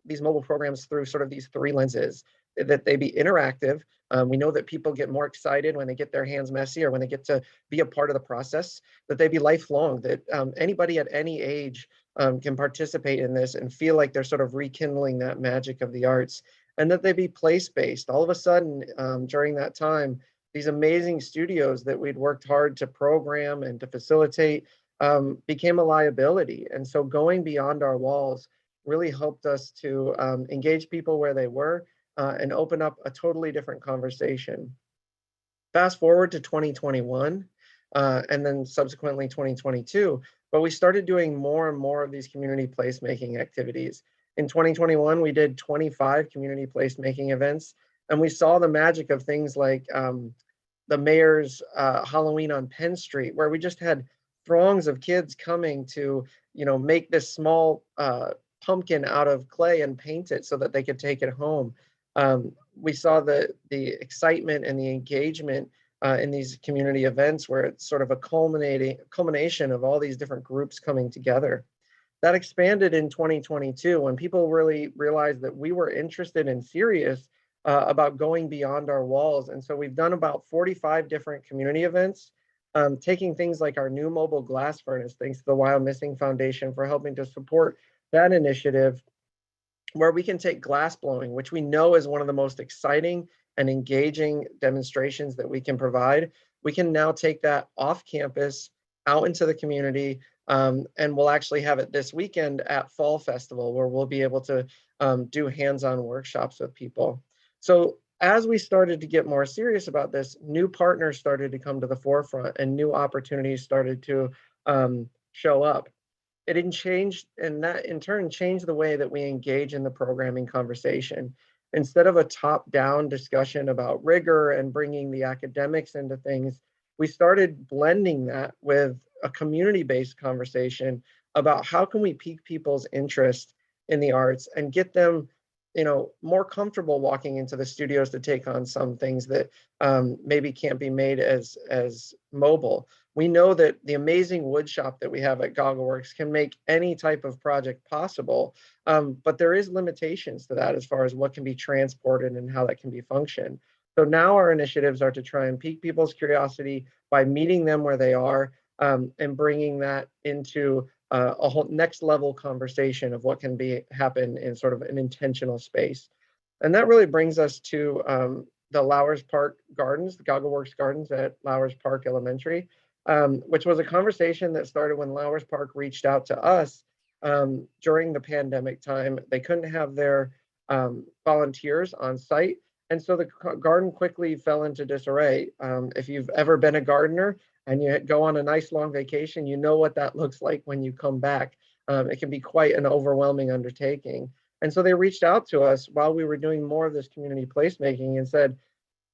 these mobile programs through sort of these three lenses, that they be interactive. We know that people get more excited when they get their hands messy or when they get to be a part of the process, that they be lifelong, that anybody at any age can participate in this and feel like they're sort of rekindling that magic of the arts, and that they be place-based. All of a sudden, during that time, these amazing studios that we'd worked hard to program and to facilitate became a liability. And so going beyond our walls really helped us to engage people where they were and open up a totally different conversation. Fast forward to 2021 and then subsequently 2022, but we started doing more and more of these community placemaking activities. In 2021, we did 25 community placemaking events, and we saw the magic of things like the mayor's Halloween on Penn Street, where we just had throngs of kids coming to, you know, make this small pumpkin out of clay and paint it so that they could take it home. We saw the excitement and the engagement in these community events where it's sort of a culmination of all these different groups coming together. That expanded in 2022 when people really realized that we were interested and serious about going beyond our walls. And so we've done about 45 different community events, taking things like our new mobile glass furnace, thanks to the Wild Missing Foundation for helping to support that initiative, where we can take glass blowing, which we know is one of the most exciting and engaging demonstrations that we can provide. We can now take that off campus out into the community, and we'll actually have it this weekend at Fall Festival, where we'll be able to do hands-on workshops with people. So as we started to get more serious about this, new partners started to come to the forefront and new opportunities started to show up. It didn't change, and that in turn changed the way that we engage in the programming conversation. Instead of a top-down discussion about rigor and bringing the academics into things, we started blending that with a community-based conversation about how can we pique people's interest in the arts and get them, you know, more comfortable walking into the studios to take on some things that maybe can't be made as mobile. We know that the amazing wood shop that we have at GoggleWorks can make any type of project possible, but there is limitations to that as far as what can be transported and how that can be functioned. So now our initiatives are to try and pique people's curiosity by meeting them where they are and bringing that into a whole next level conversation of what can happen in sort of an intentional space. And that really brings us to the Lowers Park Gardens, the GoggleWorks Gardens at Lowers Park Elementary, which was a conversation that started when Lowers Park reached out to us during the pandemic time. They couldn't have their volunteers on site. And so the garden quickly fell into disarray. If you've ever been a gardener and you go on a nice long vacation, you know what that looks like when you come back. It can be quite an overwhelming undertaking. And so they reached out to us while we were doing more of this community placemaking and said,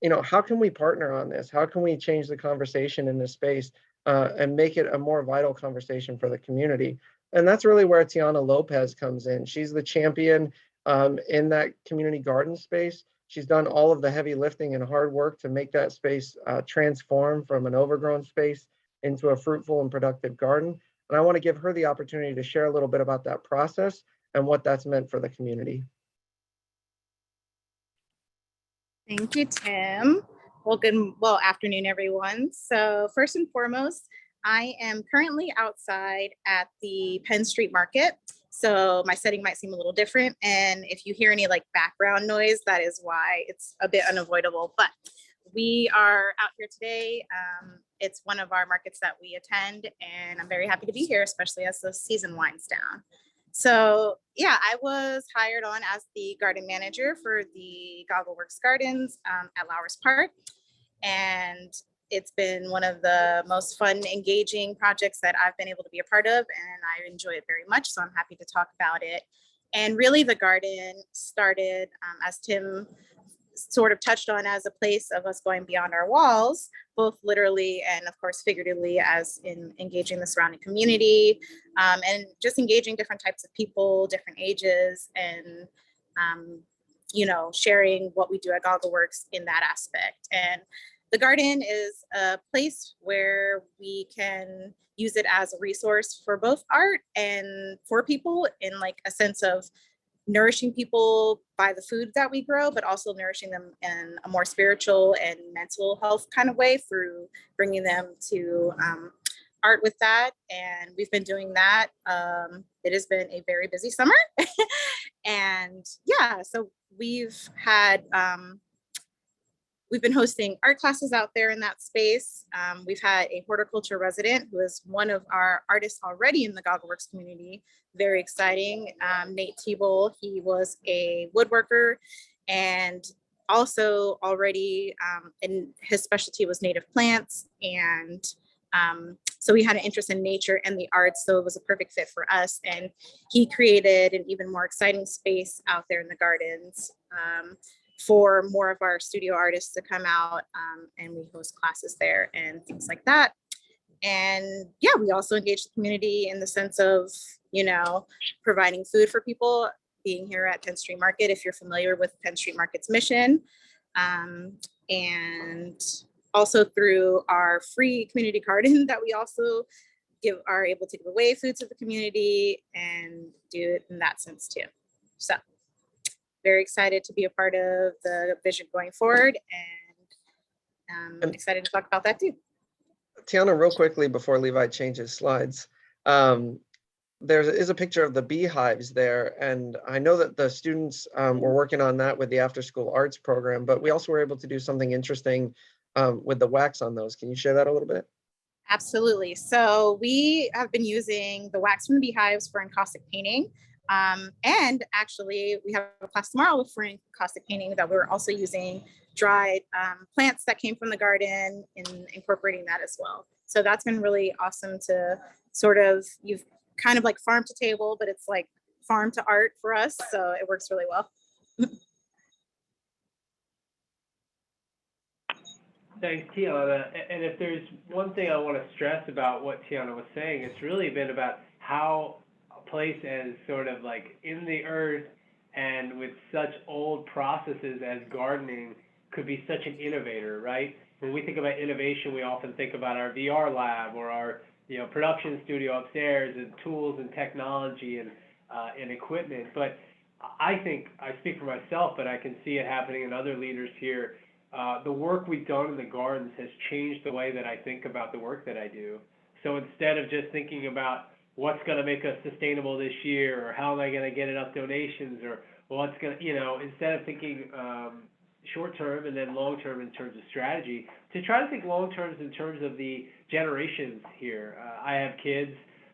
you know, how can we partner on this? How can we change the conversation in this space and make it a more vital conversation for the community? And that's really where Tiana Lopez comes in. She's the champion in that community garden space. She's done all of the heavy lifting and hard work to make that space transform from an overgrown space into a fruitful and productive garden. And I want to give her the opportunity to share a little bit about that process and what that's meant for the community. Thank you, Tim. Well, afternoon, everyone. So first and foremost, I am currently outside at the Penn Street Market. So my setting might seem a little different. And if you hear any like background noise, that is why. It's a bit unavoidable, but we are out here today. It's one of our markets that we attend, and I'm very happy to be here, especially as the season winds down. So yeah, I was hired on as the garden manager for the GoggleWorks Gardens at Lowers Park. And it's been one of the most fun, engaging projects that I've been able to be a part of, and I enjoy it very much. So I'm happy to talk about it. And really the garden started, as Tim sort of touched on, as a place of us going beyond our walls, both literally and of course figuratively, as in engaging the surrounding community, and just engaging different types of people, different ages, and you know, sharing what we do at GoggleWorks in that aspect. And the garden is a place where we can use it as a resource for both art and for people, in like a sense of nourishing people by the food that we grow, but also nourishing them in a more spiritual and mental health kind of way through bringing them to art with that. And we've been doing that. It has been a very busy summer. And yeah, so we've been hosting art classes out there in that space. We've had a horticulture resident who is one of our artists already in the GoggleWorks community. Very exciting. Nate Teeble, he was a woodworker and also already, and his specialty was native plants. And so we had an interest in nature and the arts, so it was a perfect fit for us. And he created an even more exciting space out there in the gardens for more of our studio artists to come out, and we host classes there and things like that. And yeah, we also engage the community in the sense of, you know, providing food for people, being here at Penn Street Market, if you're familiar with Penn Street Market's mission. And also through our free community garden that we also are able to give away food to the community and do it in that sense too. So very excited to be a part of the vision going forward, and I'm excited to talk about that too. Tiana, real quickly before Levi changes slides, there is a picture of the beehives there, and I know that the students were working on that with the after school arts program, but we also were able to do something interesting with the wax on those. Can you share that a little bit? Absolutely. So we have been using the wax from the beehives for encaustic painting. And actually we have a class tomorrow for encaustic painting that we're also using dried plants that came from the garden and incorporating that as well. So that's been really awesome to sort of, you've kind of like farm to table, but it's like farm to art for us. So it works really well. Thanks, Tiana. And if there's one thing I want to stress about what Tiana was saying, it's really been about how a place as sort of like in the earth and with such old processes as gardening could be such an innovator, right? When we think about innovation, we often think about our VR lab or our production studio upstairs and tools and technology and equipment. But I think, I speak for myself, but I can see it happening in other leaders here. The work we've done in the gardens has changed the way that I think about the work that I do. So instead of just thinking about what's going to make us sustainable this year, or how am I going to get enough donations, or what's going to, instead of thinking short term and then long term in terms of strategy, to try to think long term in terms of the generations here. I have kids.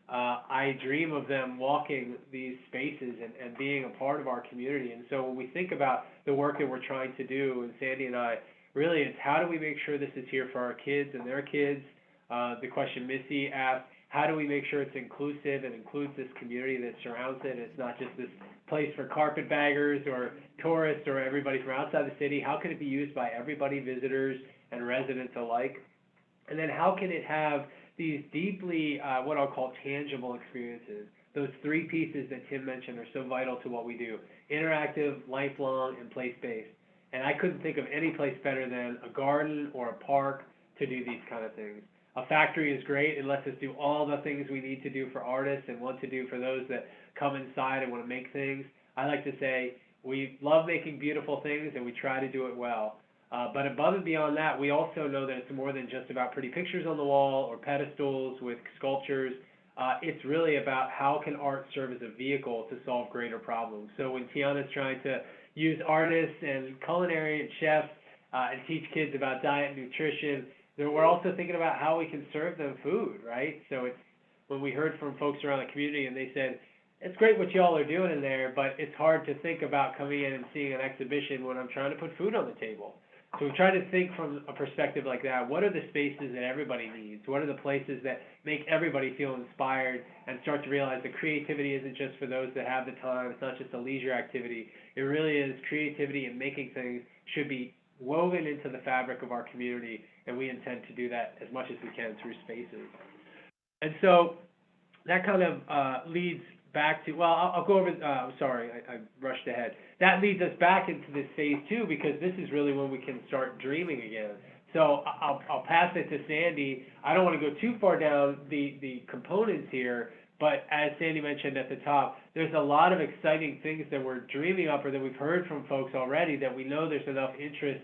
I dream of them walking these spaces and being a part of our community. And so when we think about the work that we're trying to do, and Sandy and I, really it's how do we make sure this is here for our kids and their kids? The question Missy asked, how do we make sure it's inclusive and includes this community that surrounds it? It's not just this place for carpetbaggers or tourists or everybody from outside the city. How can it be used by everybody, visitors and residents alike? And then how can it have these deeply, what I'll call tangible experiences? Those three pieces that Tim mentioned are so vital to what we do: interactive, lifelong, and place-based. And I couldn't think of any place better than a garden or a park to do these kind of things. A factory is great. It lets us do all the things we need to do for artists and want to do for those that come inside and want to make things. I like to say we love making beautiful things and we try to do it well. But above and beyond that, we also know that it's more than just about pretty pictures on the wall or pedestals with sculptures. It's really about how can art serve as a vehicle to solve greater problems. So when Tiana's trying to use artists and culinary and chefs and teach kids about diet and nutrition, we're also thinking about how we can serve them food, right? So it's when we heard from folks around the community and they said, it's great what y'all are doing in there, but it's hard to think about coming in and seeing an exhibition when I'm trying to put food on the table. So we try to think from a perspective like that. What are the spaces that everybody needs? What are the places that make everybody feel inspired and start to realize that creativity isn't just for those that have the time. It's not just a leisure activity. It really is creativity and making things should be woven into the fabric of our community, and we intend to do that as much as we can through spaces. And so that kind of leads back to, well, I'll go over, sorry, I rushed ahead. That leads us back into this phase 2, because this is really when we can start dreaming again. So I'll pass it to Sandy. I don't want to go too far down the components here, but as Sandy mentioned at the top, there's a lot of exciting things that we're dreaming up or that we've heard from folks already that we know there's enough interest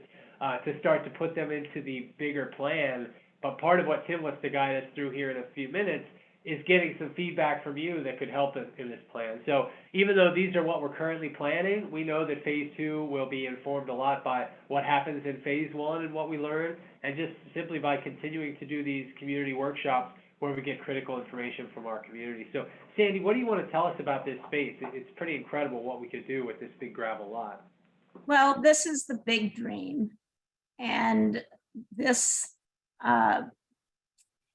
to start to put them into the bigger plan. But part of what Tim wants to guide us through here in a few minutes is getting some feedback from you that could help us in this plan. So even though these are what we're currently planning, we know that phase 2 will be informed a lot by what happens in phase 1 and what we learn, and just simply by continuing to do these community workshops where we get critical information from our community. So Sandy, what do you want to tell us about this space? It's pretty incredible what we could do with this big gravel lot. Well, this is the big dream. And this, I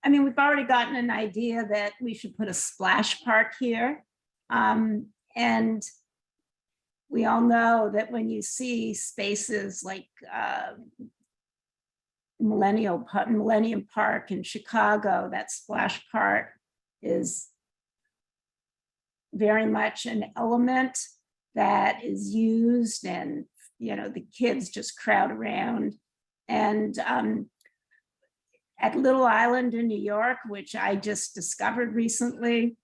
mean, we've already gotten an idea that we should put a splash park here. And we all know that when you see spaces like Millennium Park in Chicago, that splash park is very much an element that is used, and the kids just crowd around. And at Little Island in New York, which I just discovered recently,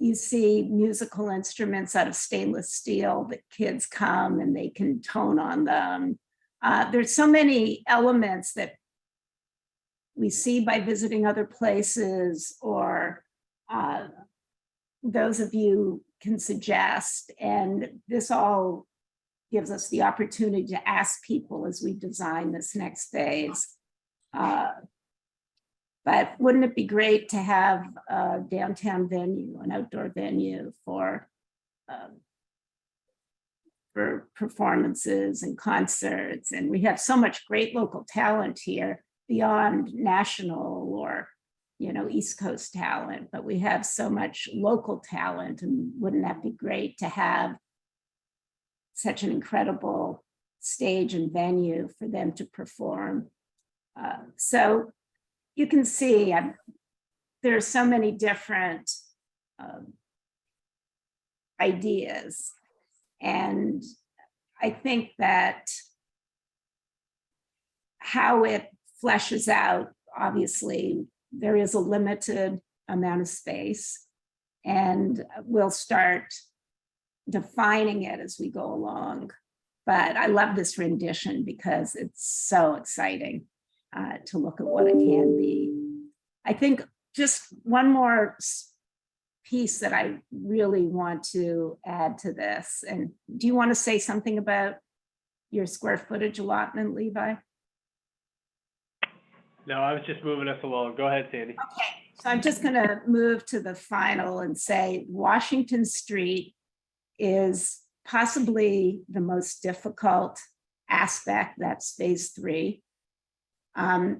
you see musical instruments out of stainless steel that kids come and they can tone on them. There's so many elements that we see by visiting other places, or those of you can suggest, and this all gives us the opportunity to ask people as we design this next phase. But wouldn't it be great to have a downtown venue, an outdoor venue for performances and concerts? And we have so much great local talent here beyond national or East Coast talent, but we have so much local talent, and wouldn't that be great to have such an incredible stage and venue for them to perform? So you can see there's so many different ideas. And I think that how it fleshes out, obviously, there is a limited amount of space, and we'll start defining it as we go along. But I love this rendition because it's so exciting to look at what it can be. I think just one more piece that I really want to add to this. And do you want to say something about your square footage allotment, Levi? No, I was just moving us along. Go ahead, Sandy. Okay, so I'm just going to move to the final and say Washington Street is possibly the most difficult aspect, that's phase 3,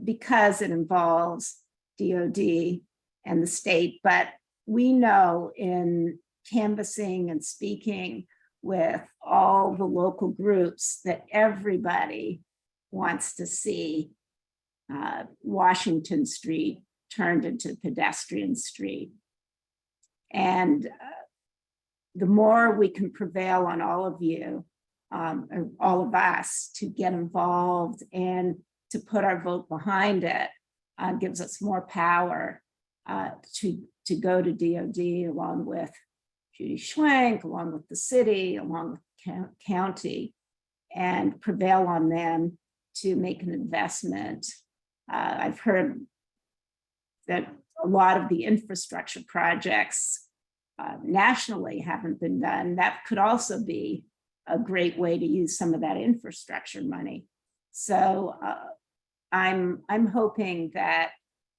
because it involves DOD and the state. But we know in canvassing and speaking with all the local groups that everybody wants to see Washington Street turned into pedestrian street. And the more we can prevail on all of you, or all of us, to get involved and to put our vote behind it gives us more power to go to DOD along with Judy Schwenk, along with the city, along with county, and prevail on them to make an investment. I've heard that a lot of the infrastructure projects nationally haven't been done. That could also be a great way to use some of that infrastructure money. So I'm hoping that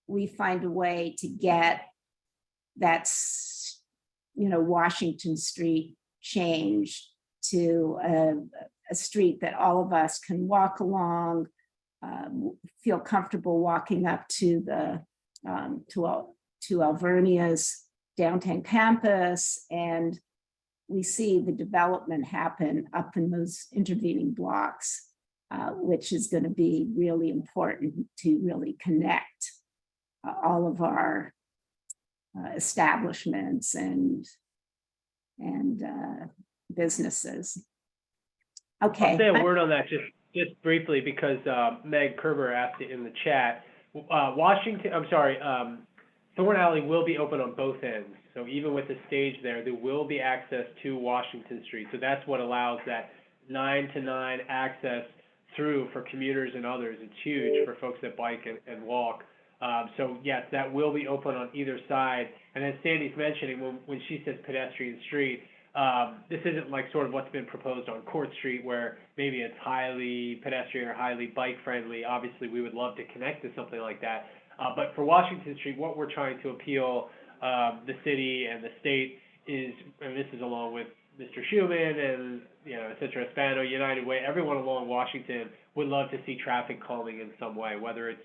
we find a way to get that, Washington Street changed to a street that all of us can walk along, feel comfortable walking up to the to Alvernia's downtown campus, and we see the development happen up in those intervening blocks, which is going to be really important to really connect all of our establishments and businesses. Okay. I'll say a word on that just briefly because Meg Kerber asked it in the chat. Thorn Alley will be open on both ends. So even with the stage there will be access to Washington Street. So that's what allows that 9 to 9 access through for commuters and others. It's huge for folks that bike and walk. So yes, that will be open on either side. And as Sandy's mentioning, when she says pedestrian street, this isn't like sort of what's been proposed on Court Street where maybe it's highly pedestrian or highly bike friendly. Obviously, we would love to connect to something like that. But for Washington Street, what we're trying to appeal the city and the state is, and this is along with Mr. Schuman and, Centro Hispano, United Way, everyone along Washington would love to see traffic calming in some way, whether it's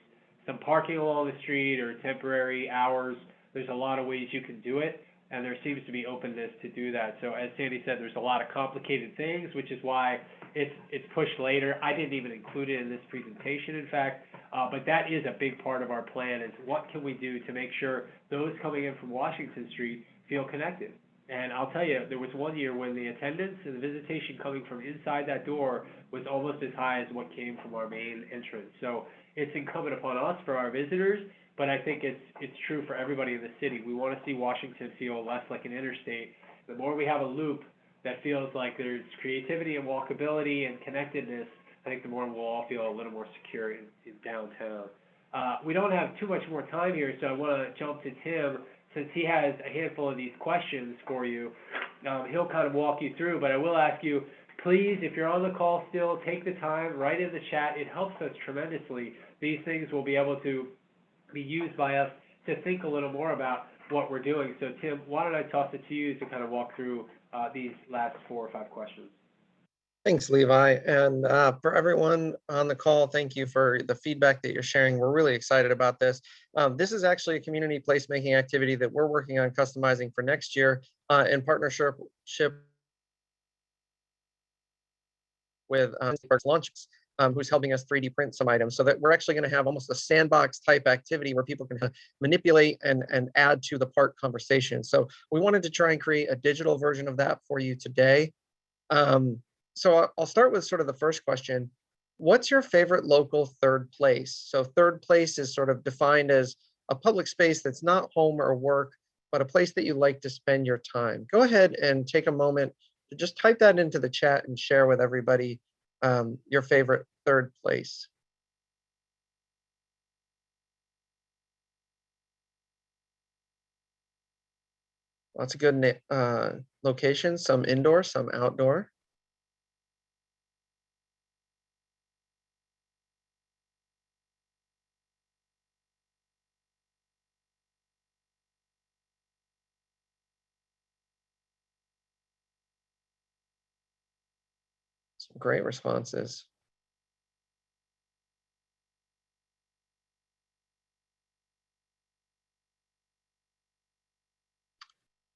some parking along the street or temporary hours. There's a lot of ways you can do it, and there seems to be openness to do that. So as Sandy said, there's a lot of complicated things, which is why it's pushed later. I didn't even include it in this presentation, in fact, but that is a big part of our plan is what can we do to make sure those coming in from Washington Street feel connected. And I'll tell you, there was one year when the attendance and the visitation coming from inside that door was almost as high as what came from our main entrance. So it's incumbent upon us for our visitors, but I think it's true for everybody in the city. We want to see Washington feel less like an interstate. The more we have a loop that feels like there's creativity and walkability and connectedness, I think the more we'll all feel a little more secure in downtown. We don't have too much more time here, so I want to jump to Tim. Since he has a handful of these questions for you, he'll kind of walk you through, but I will ask you, please, if you're on the call still, take the time, write in the chat. It helps us tremendously. These things will be able to be used by us to think a little more about what we're doing. So Tim, why don't I toss it to you to kind of walk through these last 4 or 5 questions. Thanks, Levi. And for everyone on the call, thank you for the feedback that you're sharing. We're really excited about this. This is actually a community placemaking activity that we're working on customizing for next year in partnership with Berks Launches, who's helping us 3D print some items so that we're actually going to have almost a sandbox type activity where people can manipulate and add to the part conversation. So we wanted to try and create a digital version of that for you today. So I'll start with sort of the first question. What's your favorite local third place? So third place is sort of defined as a public space that's not home or work, but a place that you like to spend your time. Go ahead and take a moment to just type that into the chat and share with everybody your favorite third place. Lots of good locations, some indoor, some outdoor. Some great responses.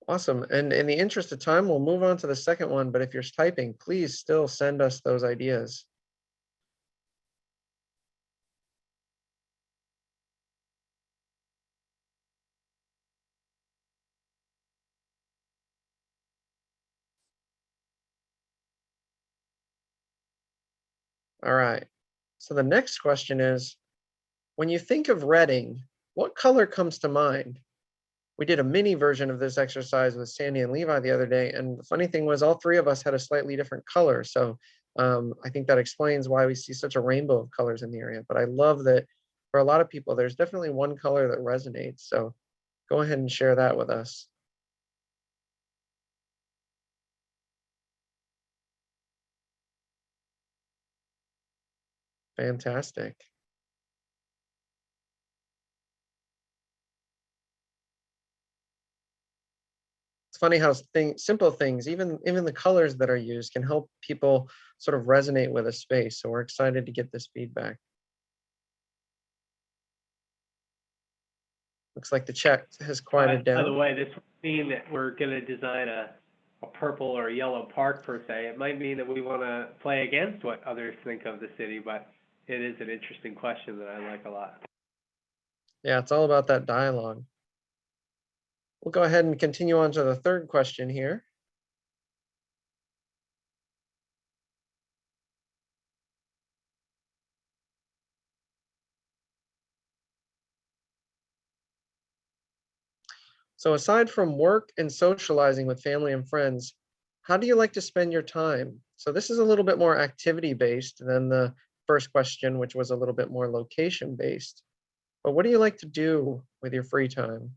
Awesome. And in the interest of time, we'll move on to the second one. But if you're typing, please still send us those ideas. All right. So the next question is, when you think of Reading, what color comes to mind? We did a mini version of this exercise with Sandy and Levi the other day, and the funny thing was all three of us had a slightly different color. So I think that explains why we see such a rainbow of colors in the area. But I love that for a lot of people, there's definitely one color that resonates. So go ahead and share that with us. Fantastic. It's funny how simple things, even the colors that are used, can help people sort of resonate with a space. So we're excited to get this feedback. Looks like the chat has quieted down. By the way, this mean that we're going to design a purple or yellow park per se. It might mean that we want to play against what others think of the city, but it is an interesting question that I like a lot. Yeah, it's all about that dialogue. We'll go ahead and continue on to the third question here. So aside from work and socializing with family and friends, how do you like to spend your time? So this is a little bit more activity based than the first question, which was a little bit more location based. But what do you like to do with your free time?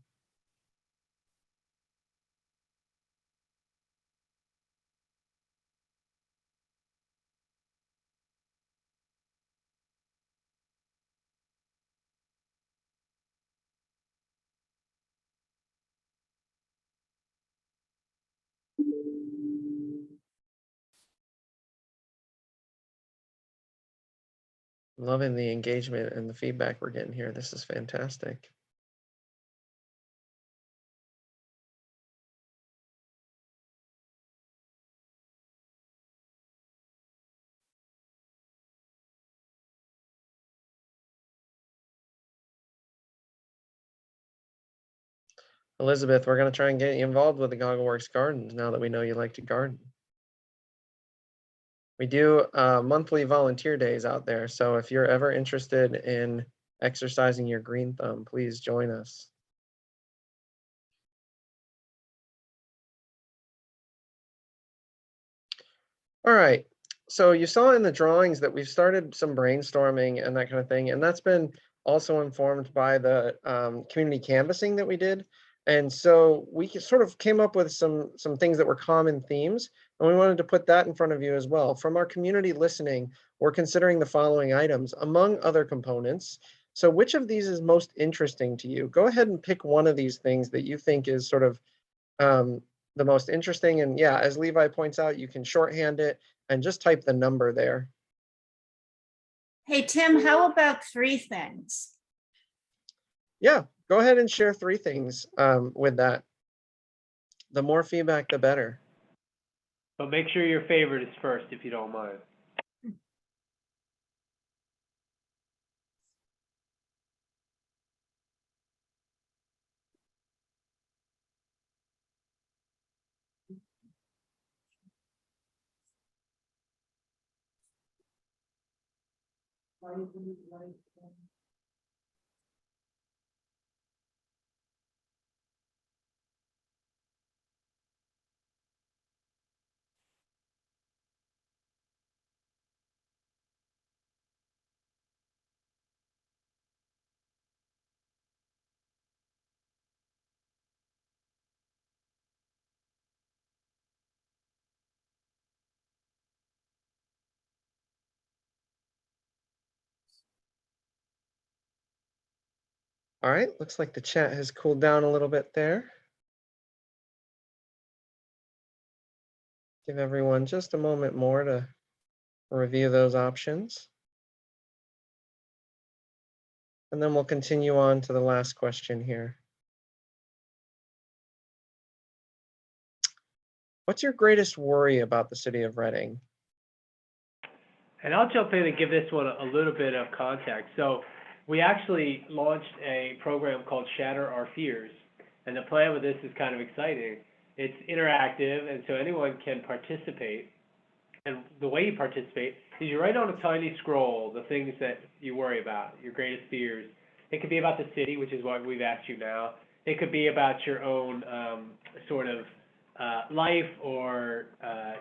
Loving the engagement and the feedback we're getting here. This is fantastic. Elizabeth, we're going to try and get you involved with the GoggleWorks Gardens now that we know you like to garden. We do monthly volunteer days out there. So if you're ever interested in exercising your green thumb, please join us. All right. So you saw in the drawings that we've started some brainstorming and that kind of thing. And that's been also informed by the community canvassing that we did. And so we sort of came up with some things that were common themes, and we wanted to put that in front of you as well. From our community listening, we're considering the following items, among other components. So which of these is most interesting to you? Go ahead and pick one of these things that you think is sort of the most interesting. And yeah, as Levi points out, you can shorthand it and just type the number there. Hey, Tim, how about 3 things? Yeah, go ahead and share 3 things with that. The more feedback, the better. But make sure your favorite is first, if you don't mind. All right, looks like the chat has cooled down a little bit there. Give everyone just a moment more to review those options. And then we'll continue on to the last question here. What's your greatest worry about the city of Reading? And I'll jump in and give this one a little bit of context. So we actually launched a program called Shatter Our Fears. And the plan with this is kind of exciting. It's interactive, and so anyone can participate. And the way you participate is you write on a tiny scroll the things that you worry about, your greatest fears. It could be about the city, which is what we've asked you now. It could be about your own sort of life, or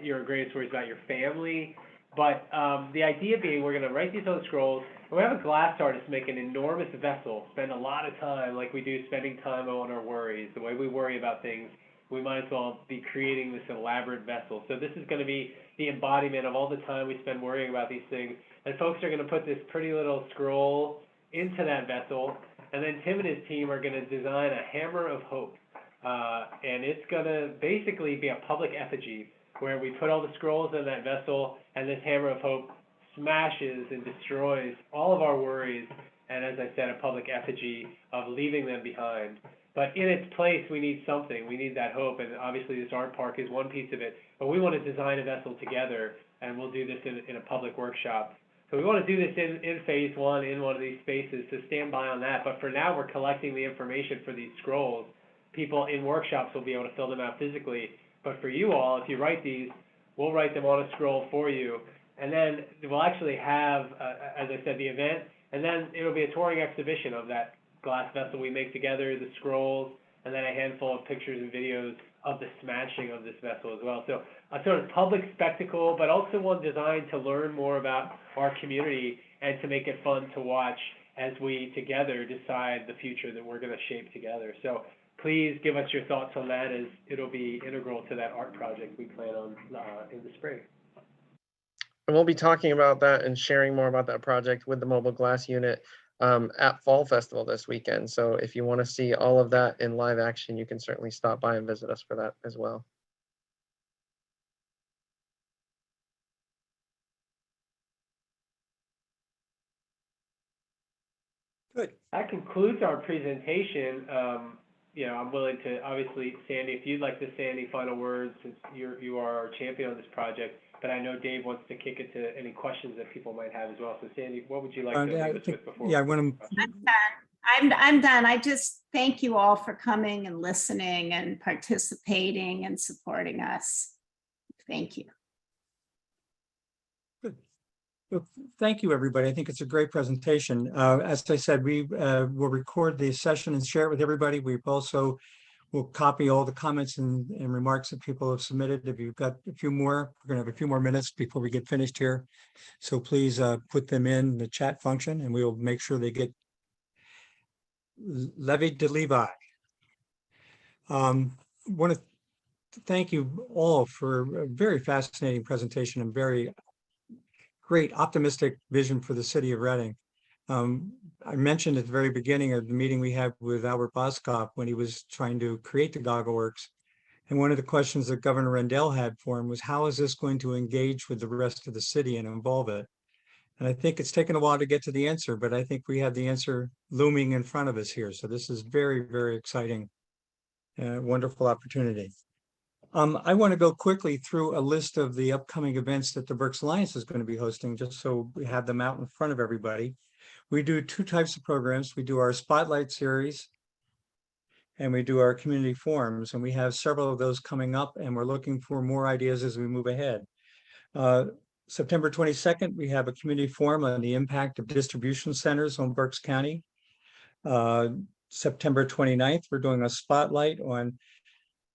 your greatest worries about your family. But the idea being, we're going to write these on scrolls, and we have a glass artist make an enormous vessel, spend a lot of time, like we do spending time on our worries, the way we worry about things. We might as well be creating this elaborate vessel. So this is going to be the embodiment of all the time we spend worrying about these things. And folks are going to put this pretty little scroll into that vessel, and then Tim and his team are going to design a hammer of hope. And it's going to basically be a public effigy where we put all the scrolls in that vessel, and this hammer of hope smashes and destroys all of our worries, and as I said, a public effigy of leaving them behind. But in its place, we need something. We need that hope, and obviously this art park is one piece of it. But we want to design a vessel together, and we'll do this in a public workshop. So we want to do this in phase one, in one of these spaces, so stand by on that. But for now, we're collecting the information for these scrolls. People in workshops will be able to fill them out physically. But for you all, if you write these, we'll write them on a scroll for you. And then we'll actually have, as I said, the event, and then it'll be a touring exhibition of that glass vessel we make together, the scrolls, and then a handful of pictures and videos of the smashing of this vessel as well. So a sort of public spectacle, but also one designed to learn more about our community and to make it fun to watch as we together decide the future that we're going to shape together. So please give us your thoughts on that, as it'll be integral to that art project we plan on in the spring. And we'll be talking about that and sharing more about that project with the mobile glass unit at Fall Festival this weekend. So if you want to see all of that in live action, you can certainly stop by and visit us for that as well. Good. That concludes our presentation. I'm willing to, obviously, Sandy, if you'd like to say any final words, since you are our champion on this project, but I know Dave wants to kick it to any questions that people might have as well. So Sandy, what would you like to leave us with before? Yeah, I want to. I'm done. I just thank you all for coming and listening and participating and supporting us. Thank you. Good. Well, thank you, everybody. I think it's a great presentation. As I said, we will record the session and share it with everybody. We've also will copy all the comments and remarks that people have submitted. If you've got a few more, we're going to have a few more minutes before we get finished here. So please put them in the chat function, and we will make sure they get levied to Levi. Want to thank you all for a very fascinating presentation and very great optimistic vision for the city of Reading. I mentioned at the very beginning of the meeting we had with Albert Boskop when he was trying to create the GoggleWorks. And one of the questions that Governor Rendell had for him was, how is this going to engage with the rest of the city and involve it? And I think it's taken a while to get to the answer, but I think we have the answer looming in front of us here. So this is very, very exciting, wonderful opportunity. I want to go quickly through a list of the upcoming events that the Berks Alliance is going to be hosting, just so we have them out in front of everybody. We do two types of programs. We do our Spotlight series, and we do our community forums, and we have several of those coming up, and we're looking for more ideas as we move ahead. September 22nd, we have a community forum on the impact of distribution centers on Berks County. September 29th, we're doing a spotlight on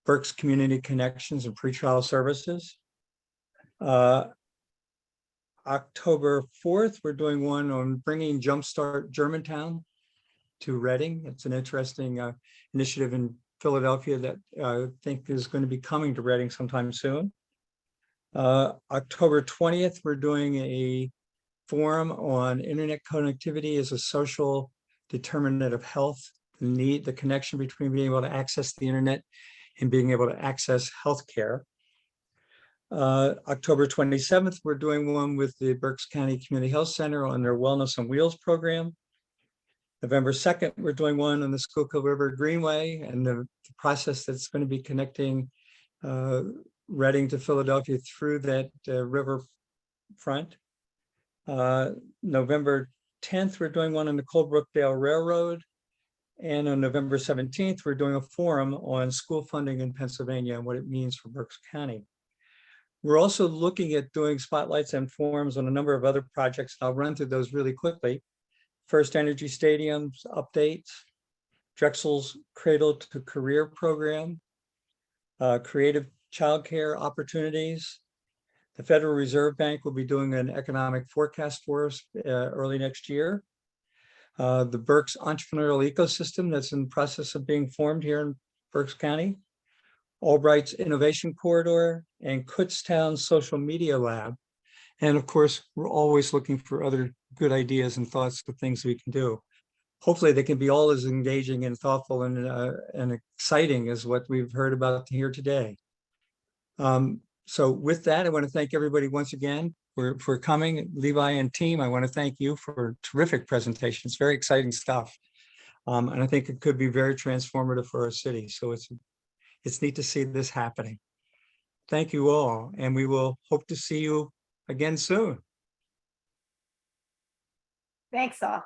Berks Community Connections and Pretrial Services. October 4th, we're doing one on bringing Jumpstart Germantown to Reading. It's an interesting initiative in Philadelphia that I think is going to be coming to Reading sometime soon. October 20th, we're doing a forum on internet connectivity as a social determinant of health, the connection between being able to access the internet and being able to access healthcare. October 27th, we're doing one with the Berks County Community Health Center on their Wellness on Wheels program. November 2nd, we're doing one on the Schuylkill River Greenway and the process that's going to be connecting Reading to Philadelphia through that river front. November 10th, we're doing one on the Colebrookdale Railroad. And on November 17th, we're doing a forum on school funding in Pennsylvania and what it means for Berks County. We're also looking at doing spotlights and forums on a number of other projects. I'll run through those really quickly. First Energy Stadiums updates, Drexel's Cradle to Career program, creative childcare opportunities. The Federal Reserve Bank will be doing an economic forecast for us early next year. The Berks entrepreneurial ecosystem that's in the process of being formed here in Berks County. Albright's Innovation Corridor, and Kutztown Social Media Lab. And of course, we're always looking for other good ideas and thoughts for things we can do. Hopefully they can be all as engaging and thoughtful and exciting as what we've heard about here today. So with that, I want to thank everybody once again for coming. Levi and team, I want to thank you for terrific presentations, very exciting stuff. And I think it could be very transformative for our city. So it's neat to see this happening. Thank you all, and we will hope to see you again soon. Thanks all.